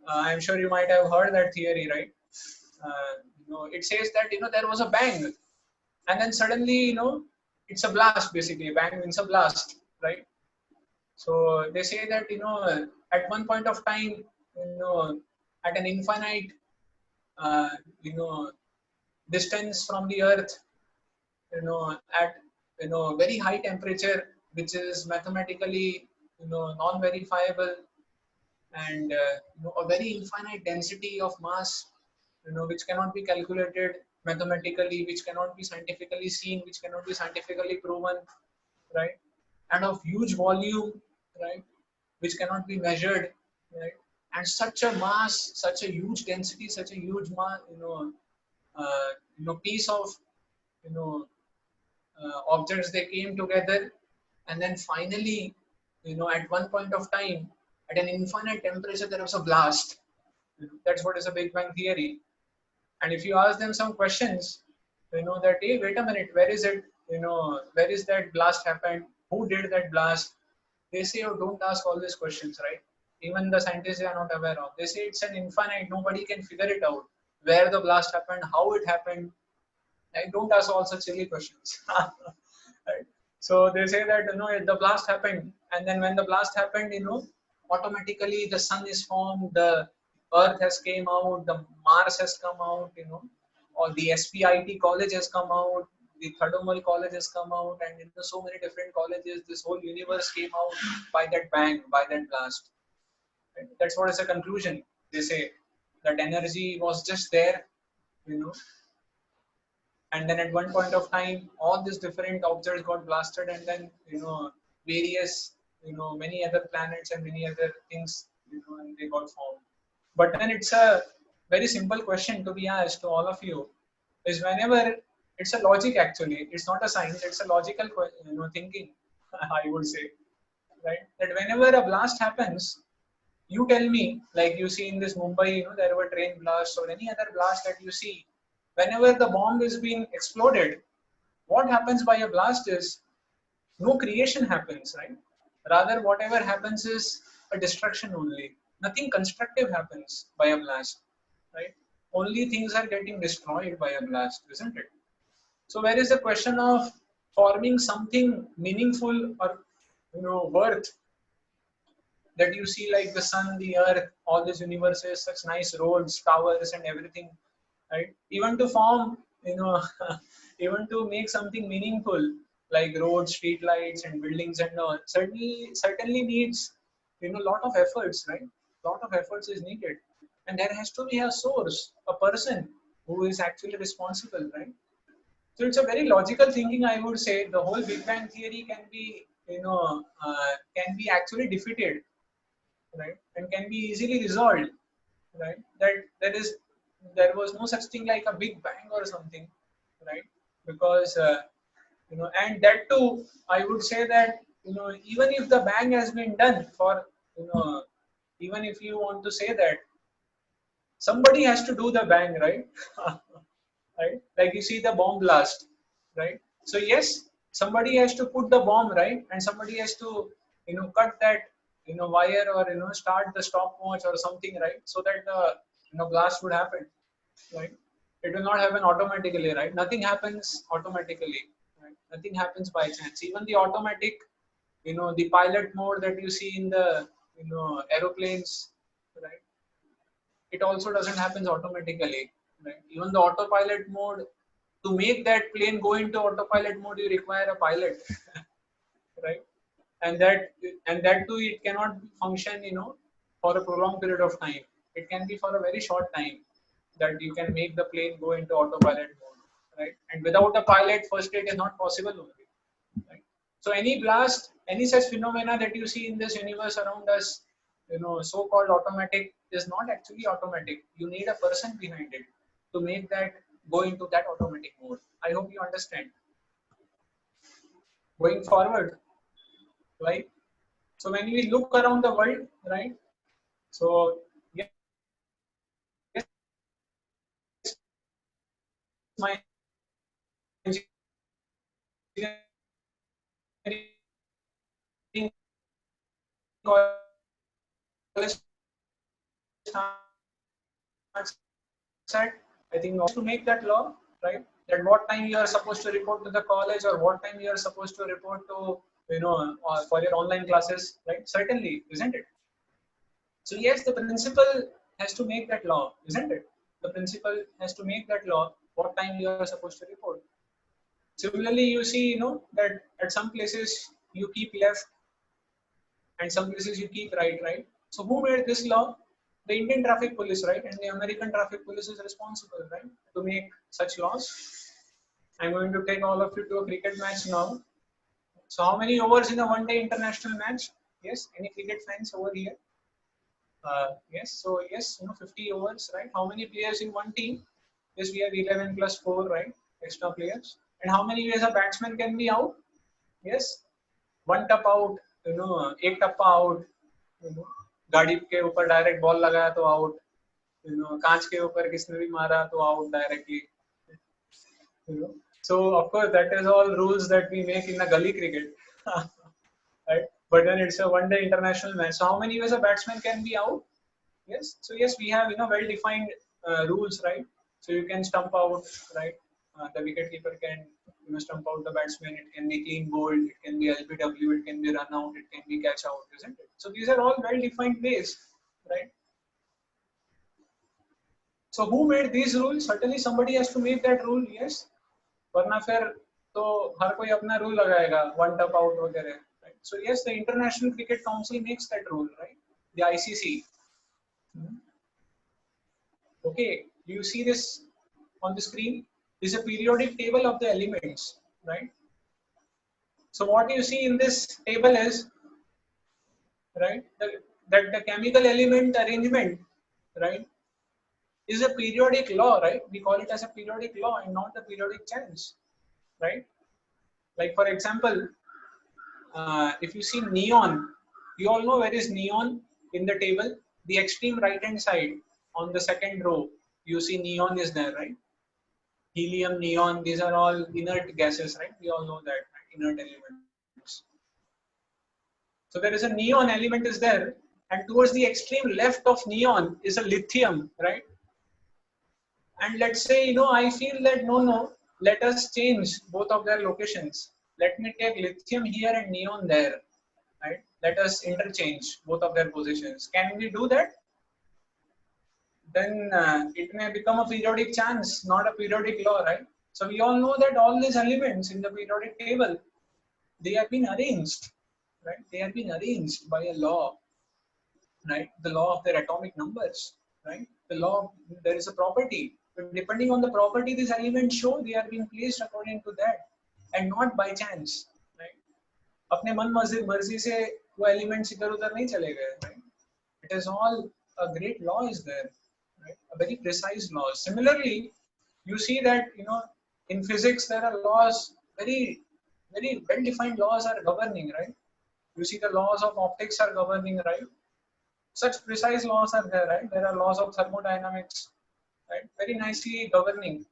I'm sure you might have heard that theory, right? It says that there was a bang, and then suddenly it's a blast. Basically, bang means a blast, right? So they say that at one point of time, at an infinite, uh, you know, distance from the Earth, at very high temperature, which is mathematically non-verifiable, and a very infinite density of mass, which cannot be calculated mathematically, which cannot be scientifically seen, which cannot be scientifically proven, right? And of huge volume, right, which cannot be measured, right? And such a mass, such a huge density, such a huge mass, piece of you know objects, they came together, and then finally, at one point of time, at an infinite temperature, there was a blast. That's what is a Big Bang theory. And if you ask them some questions, that, hey, wait a minute, where is it? Where is that blast happened? Who did that blast? They say, oh, don't ask all these questions, right? Even the scientists, they are not aware of. They say it's an infinite, nobody can figure it out. Where the blast happened, how it happened. Like, don't ask all such silly questions. Right? So they say that the blast happened, and then when the blast happened, automatically the sun is formed, the Earth has came out, the Mars has come out, or the SPIT college has come out, the Thadumal college has come out, and so many different colleges. This whole universe came out by that bang, by that blast. Right? That's what is the conclusion. They say that energy was just there, you know, and then at one point of time, all these different objects got blasted, and then various many other planets and many other things, and they got formed. But then it's a very simple question to be asked to all of you is whenever it's a logic actually, it's not a science, it's a logical thinking, I would say, right? That whenever a blast happens, you tell me, like you see in this Mumbai, there were train blasts or any other blast that you see, whenever the bomb is being exploded, what happens by a blast is no creation happens, right? Rather, whatever happens is a destruction only. Nothing constructive happens by a blast, right? Only things are getting destroyed by a blast, isn't it? So where is the question of forming something meaningful or worth that you see, like the sun, the earth, all these universes, such nice roads, towers, and everything, right? Even to form, even to make something meaningful like roads, street lights, and buildings and all, certainly needs lot of efforts, right? Lot of efforts is needed, and there has to be a source, a person who is actually responsible, right? So it's a very logical thinking, I would say. The whole Big Bang theory can be, can be actually defeated, right, and can be easily resolved, right? That there was no such thing like a big bang or something, right? Because and that too, I would say that even if the bang has been done for even if you want to say that somebody has to do the bang, right? Right, like you see the bomb blast, right? So yes, somebody has to put the bomb, right, and somebody has to cut that wire, or start the stopwatch or something, right, so that the blast would happen, right? It will not happen automatically, right? Nothing happens automatically, right? Nothing happens by chance. Even the automatic, the pilot mode that you see in the aeroplanes, right, it also doesn't happen automatically, right? Even the autopilot mode, to make that plane go into autopilot mode, you require a pilot, right? And that too, it cannot function, for a prolonged period of time. It can be for a very short time that you can make the plane go into autopilot mode, right? And without a pilot, first it is not possible only, right? So any blast, any such phenomena that you see in this universe around us, so-called automatic, is not actually automatic. You need a person behind it to make that go into that automatic mode. I hope you understand. Going forward, right? So when we look around the world, right? So yes, my engineering college starts at, I think, to make that law, right? That what time you are supposed to report to the college, or what time you are supposed to report to, for your online classes, right? Certainly, isn't it? So yes, the principal has to make that law, isn't it? The principal has to make that law, what time you are supposed to report. Similarly, you see, that at some places you keep left and some places you keep right, right? So who made this law? The Indian Traffic Police, right? And the American Traffic Police is responsible, right, to make such laws. I'm going to take all of you to a cricket match now. So how many overs in a one-day international match? Yes, any cricket fans over here? Yes, so yes, 50 overs, right? How many players in one team? Yes, we have 11 plus 4, right? Extra players. And how many ways a batsman can be out? Yes, one tap out, एक टप्पा out, गाड़ी के ऊपर direct ball लगाया तो out, कांच के ऊपर किसने भी मारा तो out directly, so of course that is all rules that we make in a gully cricket, right? But then it's a one-day international match. So how many ways a batsman can be out? Yes. So yes, we have well-defined rules, right? So you can stump out, right? The wicketkeeper can stump out the batsman. It can be clean bowled. It can be LBW. It can be run out. It can be catch out, isn't it? So these are all well-defined ways, right? So, yes, the principal has to make that law, isn't it? The principal has to make that law, what time you are supposed to report. Similarly, you see, that at some places you keep left and some places you keep right, right? So when we look around the world, right? So yes, my So who made these rules? Certainly somebody has to make that rule, yes. वरना फिर तो हर कोई अपना rule लगाएगा, one tap out वगैरह. Right? So yes, the International Cricket Council makes that rule, right? The ICC. Okay, you see this on the screen? This is a periodic table of the elements, right? So what you see in this table is, right, that the chemical element arrangement, right, is a periodic law, right? We call it as a periodic law and not a periodic chance, right? Like for example, if you see neon, you all know where is neon in the table? The extreme right hand side on the second row, you see neon is there, right? Helium, neon, these are all inert gases, right? We all know that, right? Inert elements. So there is a neon element is there, and towards the extreme left of neon is a lithium, right? And let's say, I feel that no, let us change both of their locations. Let me take lithium here and neon there, right? Let us interchange both of their positions. Can we do that? Then it may become a periodic chance, not a periodic law, right? So we all know that all these elements in the periodic table, they have been arranged, right? They have been arranged by a law, right? The law of their atomic numbers, right? The law, there is a property. But depending on the property these elements show, they are being placed according to that and not by chance, right? अपने मन मर्जी से वो elements इधर उधर नहीं चले गए, right? It is all a great law is there, right? A very precise law. Similarly, you see that in physics there are laws, very well defined laws are governing, right? You see the laws of optics are governing, right? Such precise laws are there, right? There are laws of thermodynamics, right? Very nicely governing.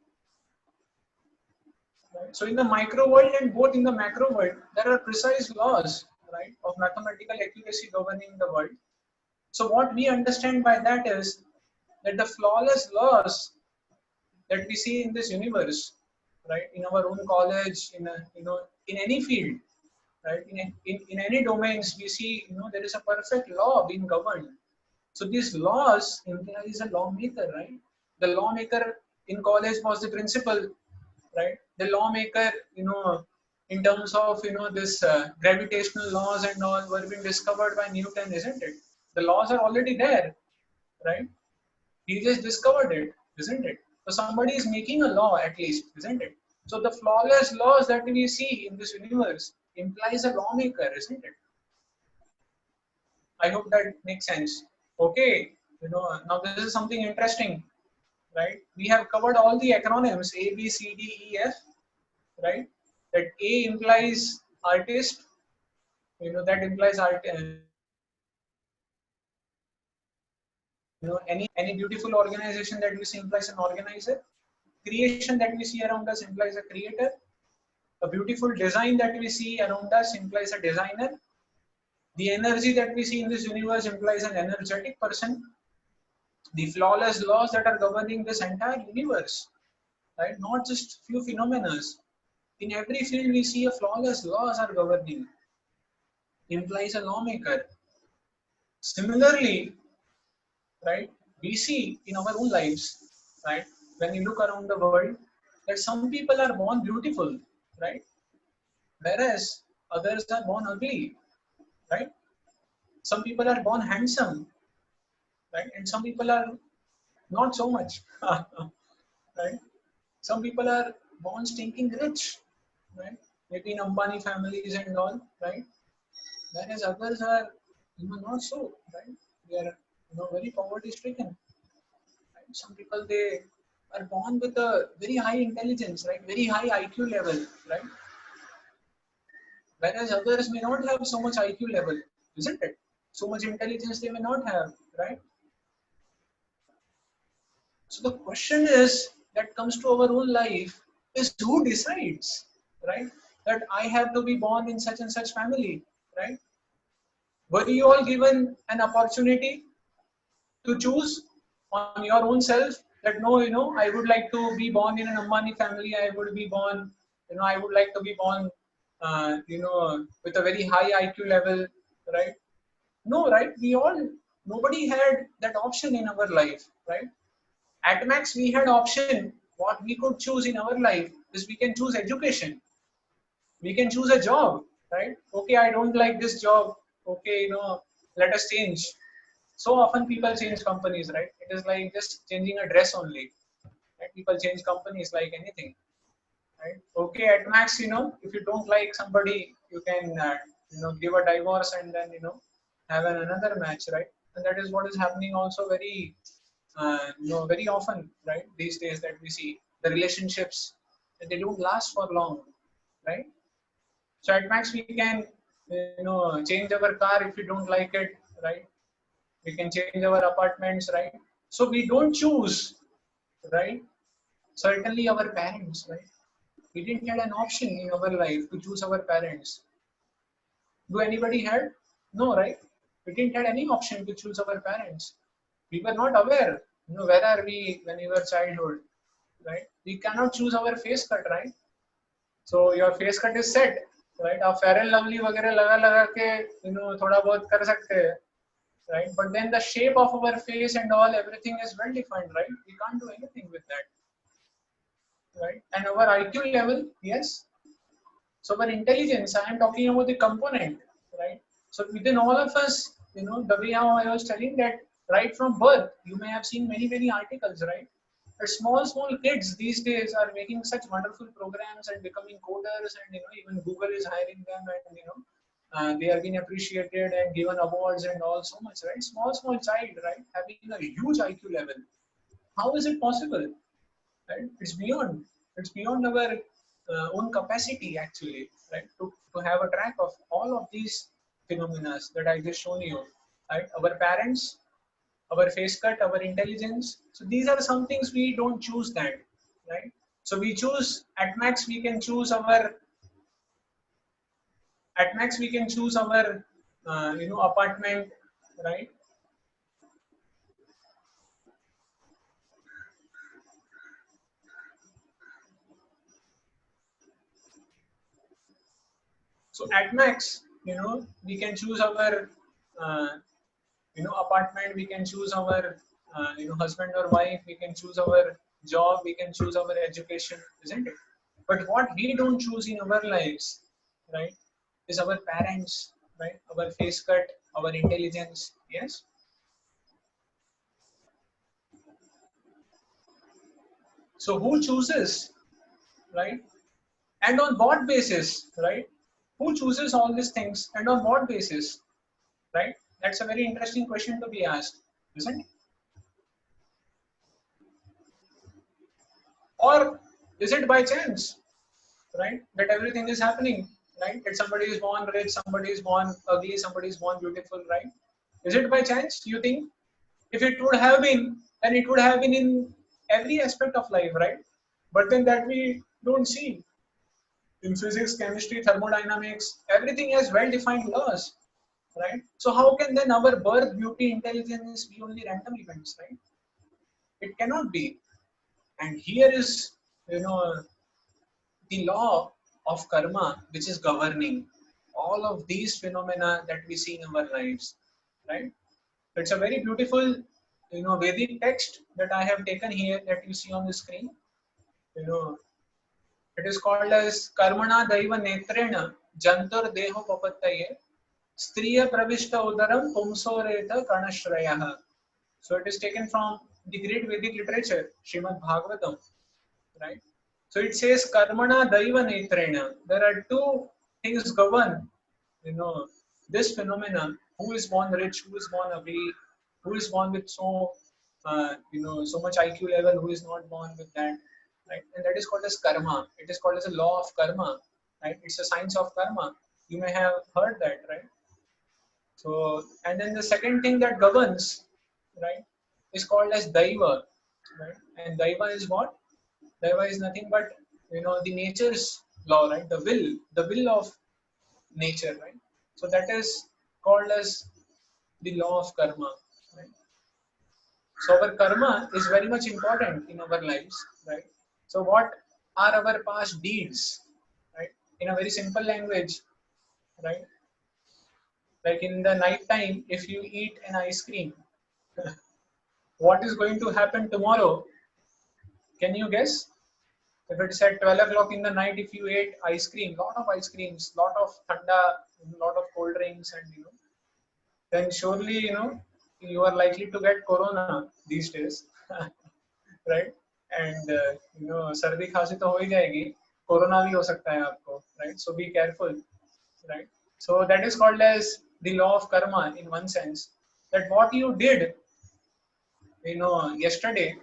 Right? So in the micro world and both in the macro world, there are precise laws, right, of mathematical accuracy governing the world. So what we understand by that is that the flawless laws that we see in this universe, right, in our own college, in any field, right, in any domains, we see there is a perfect law being governed. So these laws implies a lawmaker, right? The lawmaker in college was the principal, right? The lawmaker, in terms of this gravitational laws and all were being discovered by Newton, isn't it? The laws are already there, right? He just discovered it, isn't it? So somebody is making a law at least, isn't it? So the flawless laws that we see in this universe implies a lawmaker, isn't it? I hope that makes sense. Okay, now this is something interesting, right? We have covered all the acronyms A, B, C, D, E, F, right? That A implies artist, that implies art. Any beautiful organization that we see implies an organizer. Creation that we see around us implies a creator. A beautiful design that we see around us implies a designer. The energy that we see in this universe implies an energetic person. The flawless laws that are governing this entire universe, right? Not just few phenomena. In every field we see a flawless laws are governing, implies a lawmaker. Similarly, right, we see in our own lives, right, when you look around the world, that some people are born beautiful, right, whereas others are born ugly, right? Some people are born handsome, right, and some people are not so much, right? Some people are born stinking rich, right? Maybe in Ambani families and all, right? Whereas others are, not so, right? They are, very poverty stricken. Right? Some people, they are born with a very high intelligence, right? Very high IQ level, right? Whereas others may not have so much IQ level, isn't it? So much intelligence they may not have, right? So the question is that comes to our own life is who decides, right? That I have to be born in such and such family, right? Were you all given an opportunity to choose on your own self that no, I would like to be born in an Ambani family. I would be born, I would like to be born, with a very high IQ level, right? No, right? Nobody had that option in our life, right? At max, we had option. What we could choose in our life is we can choose education. We can choose a job, right? Okay, I don't like this job. Okay, let us change. So often people change companies, right? It is like just changing a dress only. Right? People change companies like anything, right? Okay, at max, if you don't like somebody, you can, give a divorce and then, have another match, right? And that is what is happening also very often, right? These days that we see the relationships, they don't last for long, right? So at max, we can, change our car if we don't like it, right? We can change our apartments, right? So we don't choose, right? Certainly our parents, right? We didn't had an option in our life to choose our parents. Do anybody had? No, right? We didn't had any option to choose our parents. We were not aware, where are we when we were childhood, right? We cannot choose our face cut, right? So your face cut is set, right? आप fair and lovely वगैरह लगा के थोड़ा बहुत कर सकते हैं, right? But then the shape of our face and all, everything is well defined, right? We can't do anything with that, right? And our IQ level, yes. So our intelligence, I am talking about the component, right? So within all of us, the way how I was telling that right from birth, you may have seen many articles, right? But small kids these days are making such wonderful programs and becoming coders, and even Google is hiring them, and they are being appreciated and given awards and all so much, right? Small child, right, having a huge IQ level. How is it possible? Right? It's beyond our own capacity actually, right? To have a track of all of these phenomena that I just shown you, right? Our parents, our face cut, our intelligence. So these are some things we don't choose that, right? So we choose at max we can choose our apartment, right? So at max, we can choose our uh, apartment, we can choose our husband or wife, we can choose our job, we can choose our education, isn't it? But what we don't choose in our lives, right, is our parents, right, our face cut, our intelligence. Yes. So who chooses, right, and on what basis, right? Who chooses all these things and on what basis, right? That's a very interesting question to be asked, isn't it? Or is it by chance, right, that everything is happening, right? That somebody is born rich, somebody is born ugly, somebody is born beautiful, right? Is it by chance, you think? If it would have been, then it would have been in every aspect of life, right? But then that we don't see. In physics, chemistry, thermodynamics, everything has well defined laws, right? So how can then our birth, beauty, intelligence be only random events, right? It cannot be. And here is, you know, the law of karma, which is governing all of these phenomena that we see in our lives, right? It's a very beautiful, Vedic text that I have taken here that you see on the screen. You know, it is called as Karmana Daiva Netrena Jantur Deho Papattaye Striya Pravishta Udaram Pumsoreta Kanashrayah. So it is taken from the great Vedic literature, Srimad Bhagavatam, right? So it says Karmana Daiva Netrena. There are two things govern, this phenomenon. Who is born rich? Who is born ugly? Who is born with so much IQ level? Who is not born with that? Right? And that is called as karma. It is called as a law of karma. Right? It's a science of karma. You may have heard that, right? So, and then the second thing that governs, right, is called as daiva, right? And daiva is what? Daiva is nothing but the nature's law, right? The will of nature, right? So that is called as the law of karma, right? So our karma is very much important in our lives, right? So what are our past deeds, right? In a very simple language, right? Like in the night time, if you eat an ice cream, what is going to happen tomorrow? Can you guess? If it's at 12 o'clock in the night, if you ate ice cream, lot of ice creams, lot of thanda, lot of cold drinks, and then surely you are likely to get corona these days, right? And सर्दी खांसी तो हो ही जाएगी, corona भी हो सकता है आपको, right? So be careful, right? So that is called as the law of karma in one sense, that what you did, yesterday,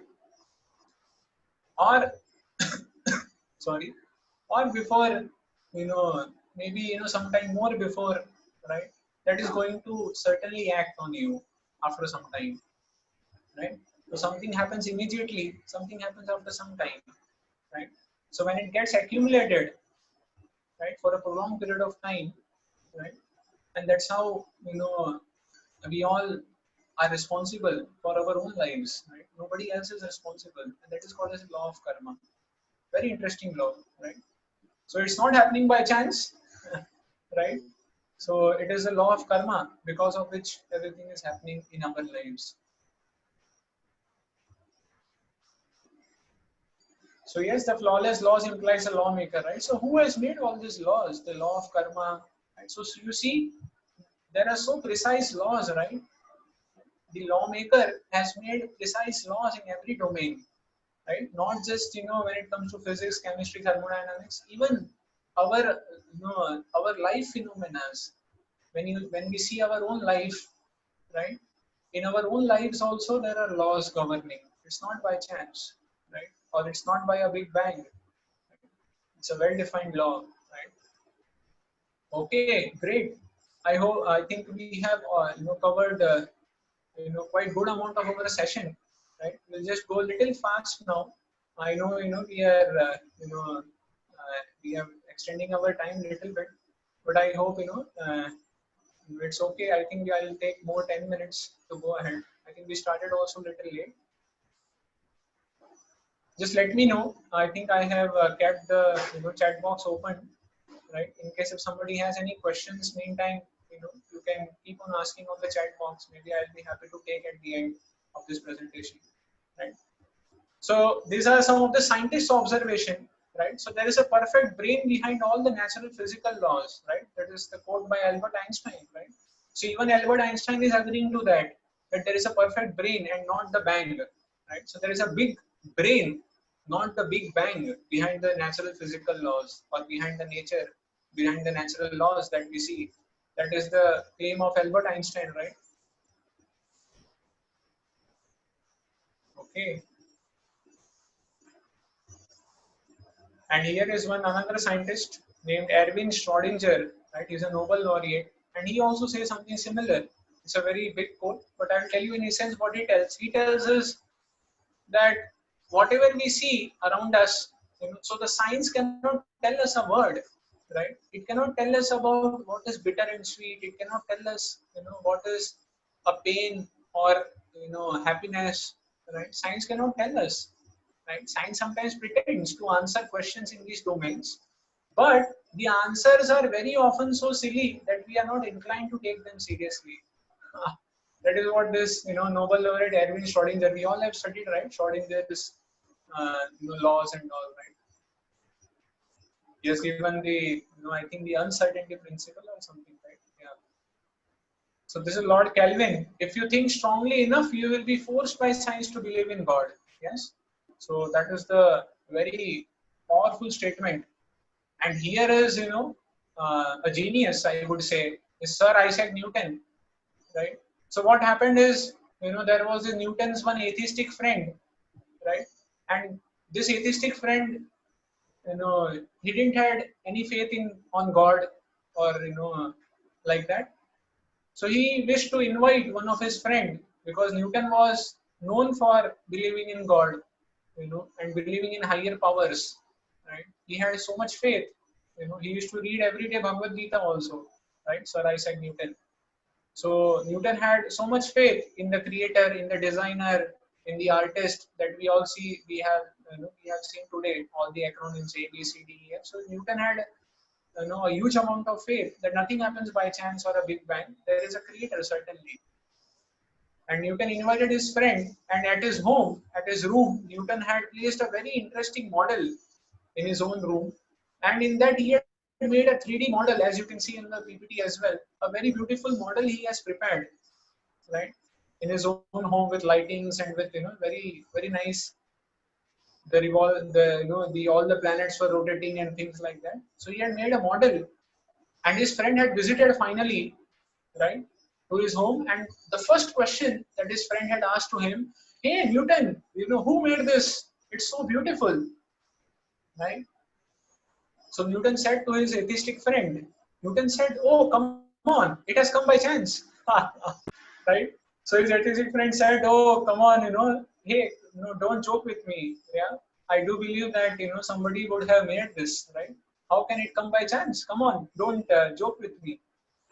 or sorry, or before, maybe sometime more before, right? That is going to certainly act on you after some time, right? So something happens immediately, something happens after some time, right? So when it gets accumulated, right, for a prolonged period of time, right, and that's how we all are responsible for our own lives, right? Nobody else is responsible, and that is called as the law of karma. Very interesting law, right? So it's not happening by chance, right? So it is a law of karma because of which everything is happening in our lives. So yes, the flawless laws implies a lawmaker, right? So who has made all these laws? The law of karma, right? So you see, there are so precise laws, right? The lawmaker has made precise laws in every domain, right? Not just when it comes to physics, chemistry, thermodynamics, even our our life phenomena. When we see our own life, right? In our own lives also there are laws governing. It's not by chance, right? Or it's not by a big bang. It's a well-defined law, right? Okay, great. I think we have covered quite good amount of our session, right? We'll just go a little fast now. I know we are we are extending our time a little bit, but I hope it's okay. I think I'll take more 10 minutes to go ahead. I think we started also a little late. Just let me know. I think I have kept the chat box open, right? In case if somebody has any questions, meantime, you can keep on asking on the chat box. Maybe I'll be happy to take at the end of this presentation, right? So these are some of the scientists' observation, right? So there is a perfect brain behind all the natural physical laws, right? That is the quote by Albert Einstein, right? So even Albert Einstein is agreeing to that there is a perfect brain and not the bang, right? So there is a big brain, not the big bang, behind the natural physical laws or behind the nature, behind the natural laws that we see. That is the claim of Albert Einstein, right? Okay. And here is another scientist named Erwin Schrödinger, right? He's a Nobel laureate, and he also says something similar. It's a very big quote, but I'll tell you in essence what he tells. He tells us that whatever we see around us, so the science cannot tell us a word, right? It cannot tell us about what is bitter and sweet. It cannot tell us, what is a pain or happiness, right? Science cannot tell us, right? Science sometimes pretends to answer questions in these domains, but the answers are very often so silly that we are not inclined to take them seriously. That is what this Nobel laureate Erwin Schrödinger, we all have studied, right? Schrödinger's laws and all, right? He has given the I think the uncertainty principle or something, right? Yeah. So this is Lord Kelvin. If you think strongly enough, you will be forced by science to believe in God. Yes. So that is the very powerful statement. And here is a genius, I would say, is Sir Isaac Newton, right? So what happened is there was a Newton's one atheistic friend, right? And this atheistic friend, he didn't had any faith in on God or like that. So he wished to invite one of his friend, because Newton was known for believing in God, and believing in higher powers, right? He had so much faith, he used to read every day Bhagavad Gita also, right? Sir Isaac Newton. So Newton had so much faith in the creator, in the designer, in the artist, that we all see. We have seen today all the acronyms A, B, C, D, E, F. So Newton had a huge amount of faith that nothing happens by chance or a big bang. There is a creator, certainly. And Newton invited his friend, and at his home, at his room, Newton had placed a very interesting model in his own room. And in that, he had made a 3D model, as you can see in the PPT as well. A very beautiful model he has prepared, right, in his own home with lightings and with very nice. The all the planets were rotating and things like that. So he had made a model, and his friend had visited finally, right, to his home. And the first question that his friend had asked to him, "Hey Newton, who made this? It's so beautiful," right? So Newton said to his atheistic friend, Newton said, "Oh, come on, it has come by chance." Right? So his atheistic friend said, "Oh, come on, hey, don't joke with me. Yeah, I do believe that somebody would have made this, right? How can it come by chance? Come on, don't joke with me."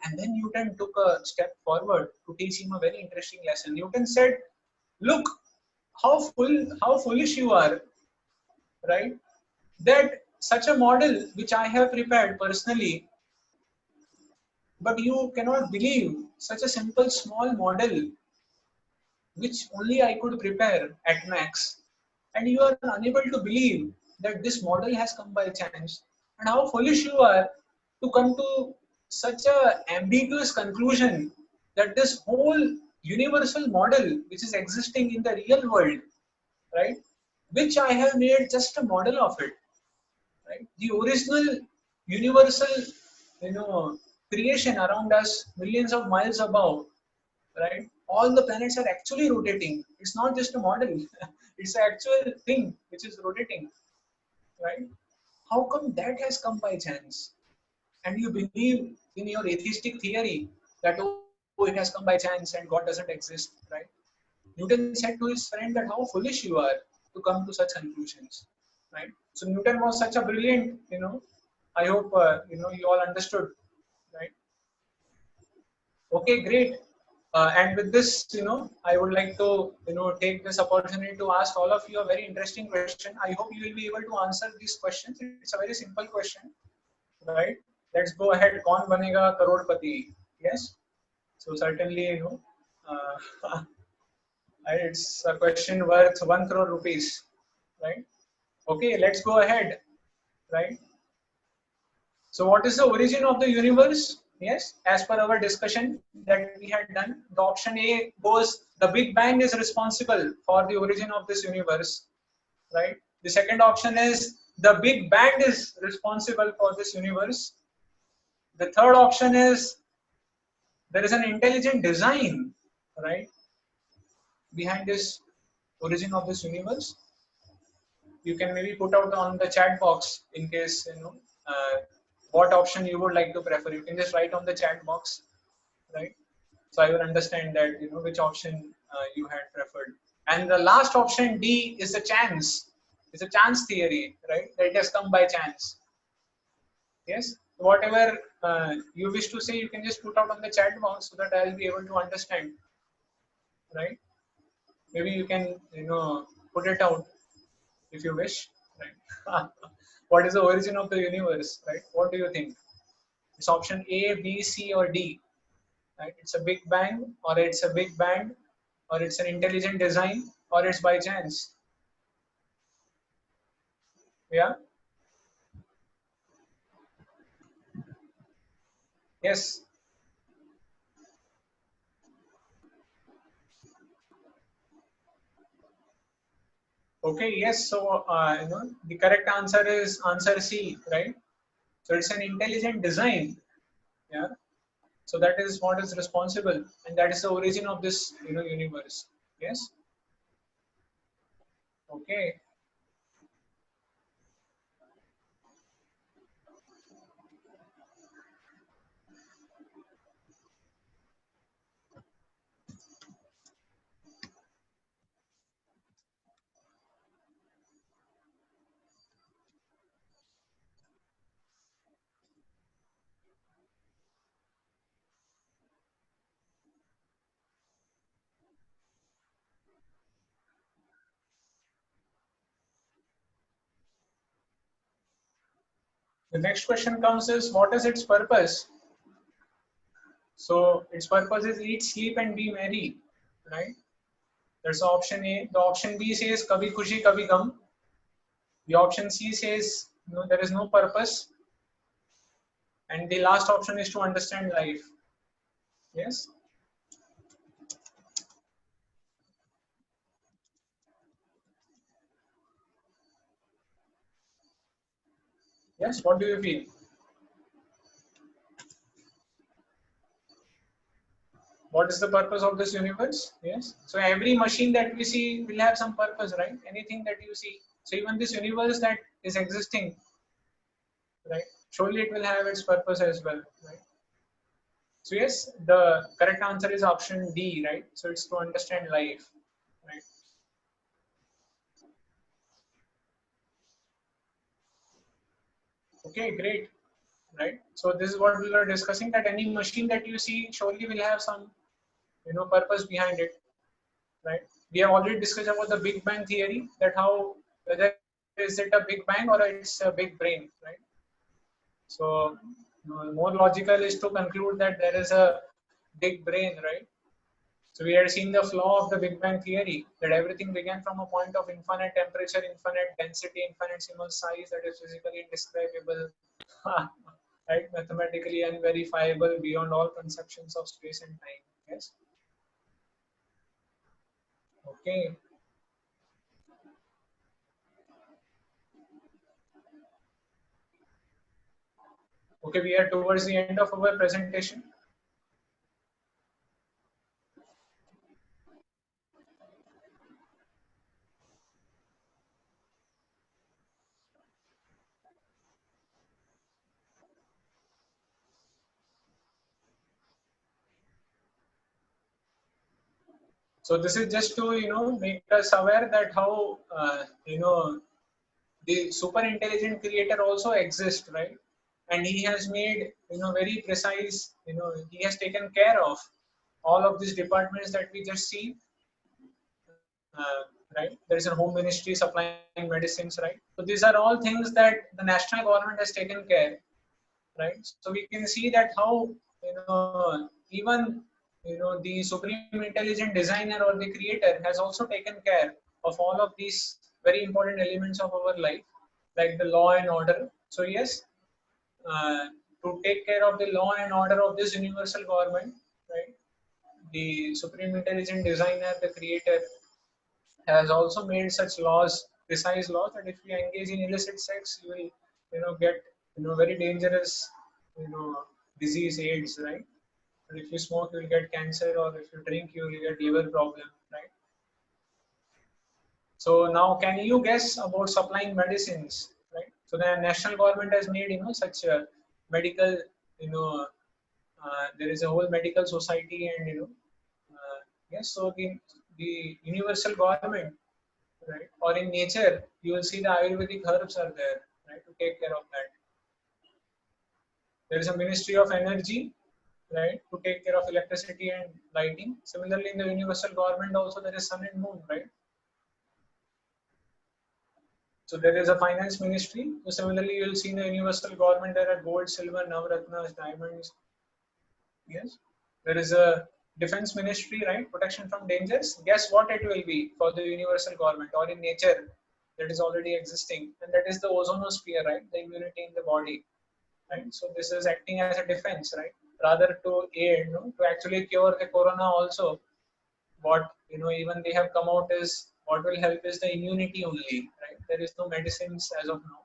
And then Newton took a step forward to teach him a very interesting lesson. Newton said, "Look, how foolish you are, right? That such a model which I have prepared personally, but you cannot believe such a simple small model which only I could prepare at max, and you are unable to believe that this model has come by chance. And how foolish you are to come to such a ambiguous conclusion that this whole universal model which is existing in the real world, right, which I have made just a model of it, right? The original universal, creation around us, millions of miles above, right? All the planets are actually rotating. It's not just a model; it's an actual thing which is rotating, right? How come that has come by chance? And you believe in your atheistic theory that it has come by chance and God doesn't exist, right? Newton said to his friend that how foolish you are to come to such conclusions, right? So Newton was such a brilliant, I hope you all understood, right? Okay, great. And with this, I would like to, take this opportunity to ask all of you a very interesting question. I hope you will be able to answer these questions. It's a very simple question, right? Let's go ahead. Kaun banega karodpati? Yes. So certainly, uh, it's a question worth 1 crore rupees, right? Okay, let's go ahead, right? So what is the origin of the universe? Yes, as per our discussion that we had done, the option A goes, the Big Bang is responsible for the origin of this universe, right? The second option is, the Big Bang is responsible for this universe. The third option is, there is an intelligent design, right, behind this origin of this universe. You can maybe put out on the chat box in case what option you would like to prefer. You can just write on the chat box, right? So I will understand that which option you had preferred. And the last option D is a chance. It's a chance theory, right? That it has come by chance. Yes. Whatever you wish to say, you can just put out on the chat box so that I'll be able to understand, right? Maybe you can put it out if you wish, right? What is the origin of the universe, right? What do you think? It's option A, B, C, or D, right? It's a big bang, or it's a big bang, or it's an intelligent design, or it's by chance. Yeah. Yes. Okay. Yes. So the correct answer is answer C, right? So it's an intelligent design. Yeah. So that is what is responsible, and that is the origin of this universe. Yes. Okay. The next question comes is, what is its purpose? So its purpose is eat, sleep, and be merry, right? That's option A. The option B says kabhi khushi kabhi gum. The option C says no, there is no purpose. And the last option is to understand life. Yes. Yes. What do you feel? What is the purpose of this universe? Yes. So every machine that we see will have some purpose, right? Anything that you see. So even this universe that is existing, right? Surely it will have its purpose as well, right? So yes, the correct answer is option D, right? So it's to understand life, right? Okay, great, right? So this is what we were discussing, that any machine that you see surely will have some, purpose behind it, right? We have already discussed about the Big Bang theory, that how whether is it a Big Bang or it's a big brain, right? So more logical is to conclude that there is a big brain, right? So we had seen the flaw of the Big Bang theory, that everything began from a point of infinite temperature, infinite density, infinitesimal size that is physically indescribable, right? Mathematically unverifiable beyond all conceptions of space and time. Yes. Okay. Okay, we are towards the end of our presentation. So this is just to make us aware that how the super intelligent creator also exists, right? And he has made very precise, he has taken care of all of these departments that we just see, uh, right? There is a home ministry supplying medicines, right? So these are all things that the national government has taken care, right? So we can see that how even the supreme intelligent designer or the creator has also taken care of all of these very important elements of our life, like the law and order. So yes, uh, to take care of the law and order of this universal government, right? The supreme intelligent designer, the creator, has also made such laws, precise laws, that if you engage in illicit sex, you will, get, very dangerous, disease, AIDS, right? And if you smoke, you will get cancer, or if you drink, you will get liver problem, right? So now, can you guess about supplying medicines, right? So the national government has made, such a medical, you know, there is a whole medical society, and yes. So the universal government, right? Or in nature, you will see the Ayurvedic herbs are there, right, to take care of that. There is a Ministry of Energy, right, to take care of electricity and lighting. Similarly, in the universal government also there is sun and moon, right? So there is a finance ministry. So similarly, you will see in the universal government there are gold, silver, navratnas, diamonds. Yes. There is a defense ministry, right? Protection from dangers. Guess what it will be for the universal government or in nature that is already existing, and that is the ozonosphere, right? The immunity in the body, right? So this is acting as a defense, right? Rather to aid, to actually cure the corona also. What even they have come out is what will help is the immunity only, right? There is no medicines as of now.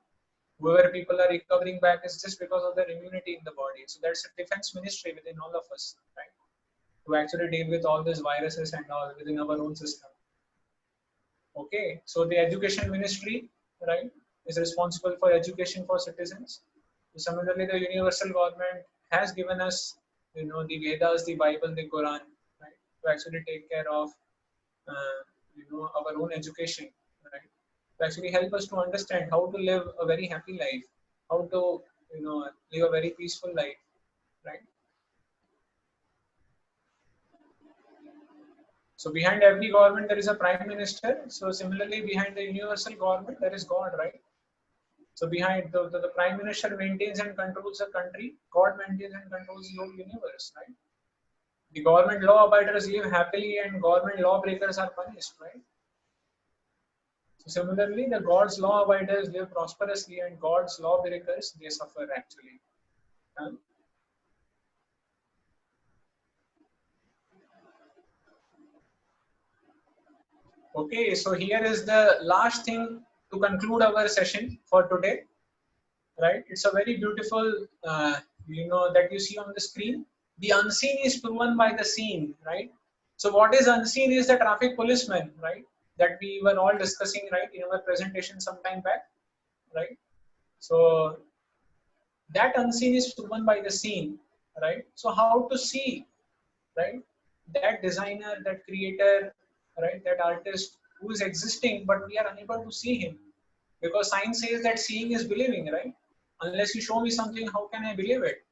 Whoever people are recovering back is just because of their immunity in the body. So that's a defense ministry within all of us, right? To actually deal with all these viruses and all within our own system. Okay, so the education ministry, right, is responsible for education for citizens. So similarly, the universal government has given us, the Vedas, the Bible, the Quran, right, to actually take care of, uh, our own education, right, to actually help us to understand how to live a very happy life, how to, live a very peaceful life, right. So behind every government there is a prime minister. So similarly, behind the universal government there is God, right? So behind the prime minister maintains and controls the country. God maintains and controls the whole universe, right? The government law abiders live happily and government law breakers are punished, right? So similarly, the God's law abiders live prosperously and God's law breakers, they suffer actually. Okay, so here is the last thing to conclude our session for today, right? It's a very beautiful, that you see on the screen. The unseen is proven by the seen, right? So what is unseen is the traffic policeman, right? That we were all discussing, right, in our presentation some time back, right? So that unseen is proven by the seen, right? So how to see, right, that designer, that creator, right, that artist who is existing, but we are unable to see him, because science says that seeing is believing, right? Unless you show me something, how can I believe it,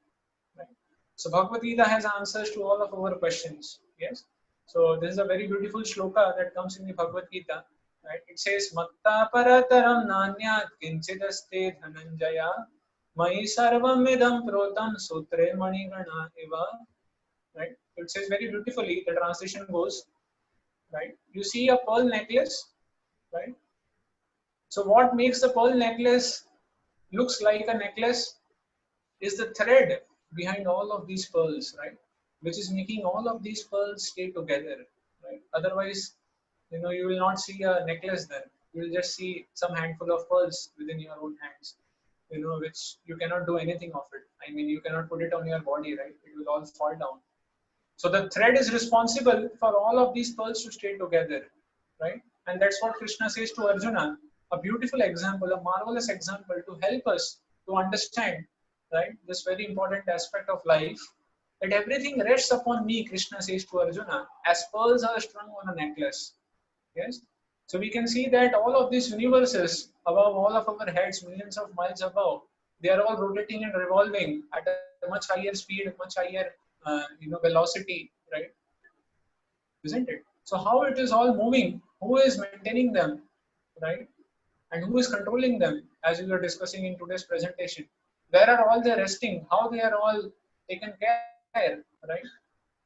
right? So Bhagavad Gita has answers to all of our questions. Yes, so this is a very beautiful shloka that comes in the Bhagavad Gita, right? It says matta parataram nanyat kinchidaste dhananjaya mai sarvam idam protam sutre manigana eva, right? It says very beautifully, the translation goes, right? You see a pearl necklace, right? So what makes the pearl necklace looks like a necklace is the thread behind all of these pearls, right? Which is making all of these pearls stay together, right? Otherwise, you will not see a necklace then. You will just see some handful of pearls within your own hands, which you cannot do anything of it. I mean, you cannot put it on your body, right? It will all fall down. So the thread is responsible for all of these pearls to stay together, right? And that's what Krishna says to Arjuna. A beautiful example, a marvelous example to help us to understand, right, this very important aspect of life, that everything rests upon me, Krishna says to Arjuna, as pearls are strung on a necklace. Yes. So we can see that all of these universes above all of our heads, millions of miles above, they are all rotating and revolving at a much higher speed, much higher velocity, right? Isn't it? So how it is all moving? Who is maintaining them, right? And who is controlling them? As we were discussing in today's presentation, where are all they resting? How they are all taken care, right?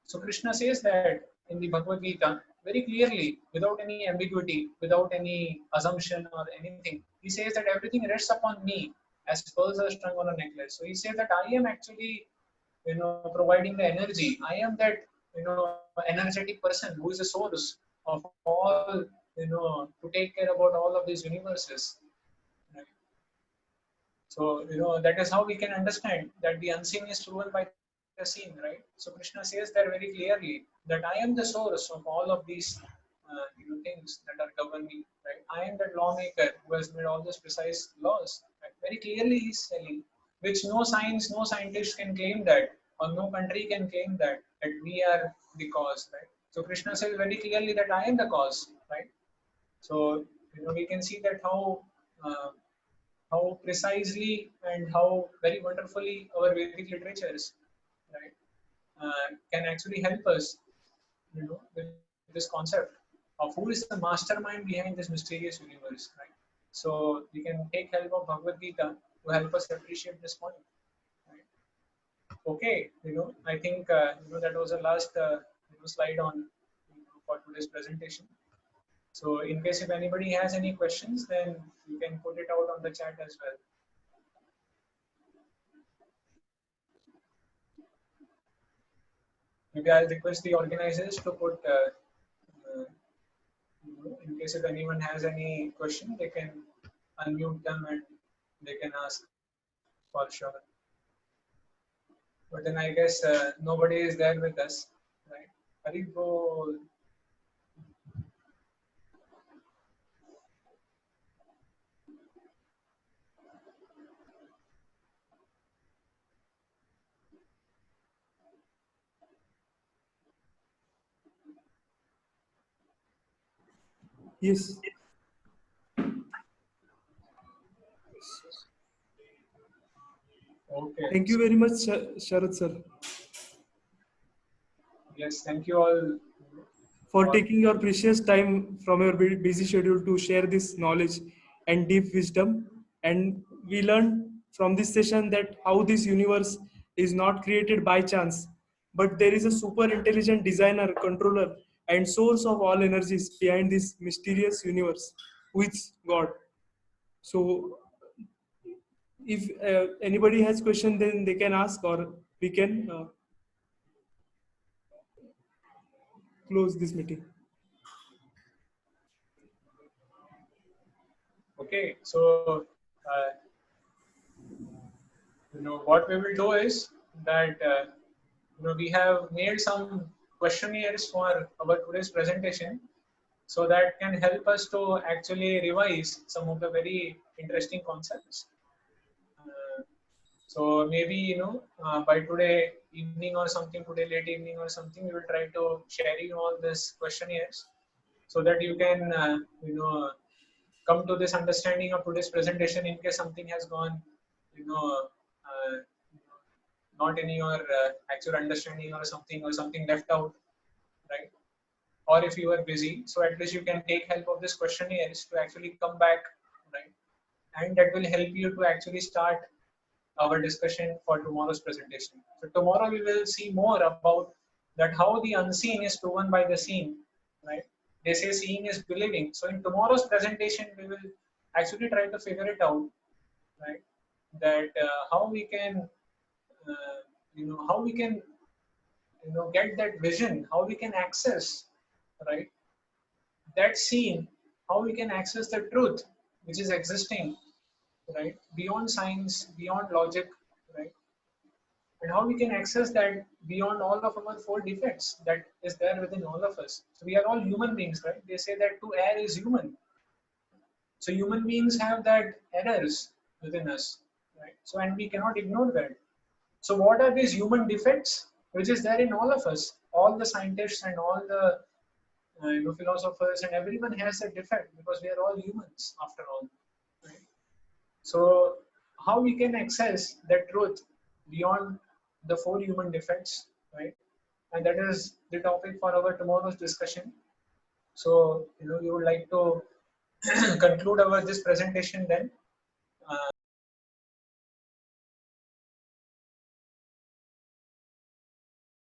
So Krishna says that in the Bhagavad Gita very clearly, without any ambiguity, without any assumption or anything. He says that everything rests upon me as pearls are strung on a necklace. So he says that I am actually, providing the energy. I am that, energetic person who is the source of all, to take care about all of these universes. Right? So, that is how we can understand that the unseen is proven by the seen, right? So Krishna says there very clearly that I am the source of all of these, things that are governing, right? I am that lawmaker who has made all those precise laws. Right? Very clearly, he's telling, which no science, no scientist can claim that, or no country can claim that we are the cause, right? So Krishna says very clearly that I am the cause, right? So we can see that how precisely and how very wonderfully our Vedic literatures, right, can actually help us, with this concept of who is the mastermind behind this mysterious universe, right? So we can take help of Bhagavad Gita to help us appreciate this point. Right? Okay, I think that was the last slide on for today's presentation. So in case if anybody has any questions, then you can put it out on the chat as well. Maybe I'll request the organizers to put, in case if anyone has any question, they can unmute them and they can ask for sure. But then I guess nobody is there with us, right? Haribol. Yes. Okay. Thank you very much, Sharad sir, Yes, thank you all for taking your precious time from your busy schedule to share this knowledge and deep wisdom. And we learned from this session that how this universe is not created by chance, but there is a super intelligent designer, controller, and source of all energies behind this mysterious universe, who is God. So, if anybody has question, then they can ask, or we can close this meeting. Okay, so what we will do is that we have made some questionnaires for our today's presentation, so that can help us to actually revise some of the very interesting concepts. So maybe by today evening or something, today late evening or something, we will try to share you all these questionnaires, so that you can come to this understanding of today's presentation in case something has gone not in your actual understanding or something left out, right? Or if you are busy, so at least you can take help of this questionnaires to actually come back, right? And that will help you to actually start our discussion for tomorrow's presentation. So tomorrow we will see more about that how the unseen is proven by the seen, right? They say seeing is believing. So in tomorrow's presentation, we will actually try to figure it out, right? That how we can, how we can, get that vision, how we can access, right? That seen, how we can access the truth which is existing, right? Beyond science, beyond logic, right? And how we can access that beyond all of our four defects that is there within all of us. So we are all human beings, right? They say that to err is human. So human beings have that errors within us, right? So and we cannot ignore that. So what are these human defects which is there in all of us? All the scientists and all the philosophers and everyone has a defect because we are all humans after all, right? So how we can access that truth beyond the four human defects, right? And that is the topic for our tomorrow's discussion. So we would like to conclude our this presentation then.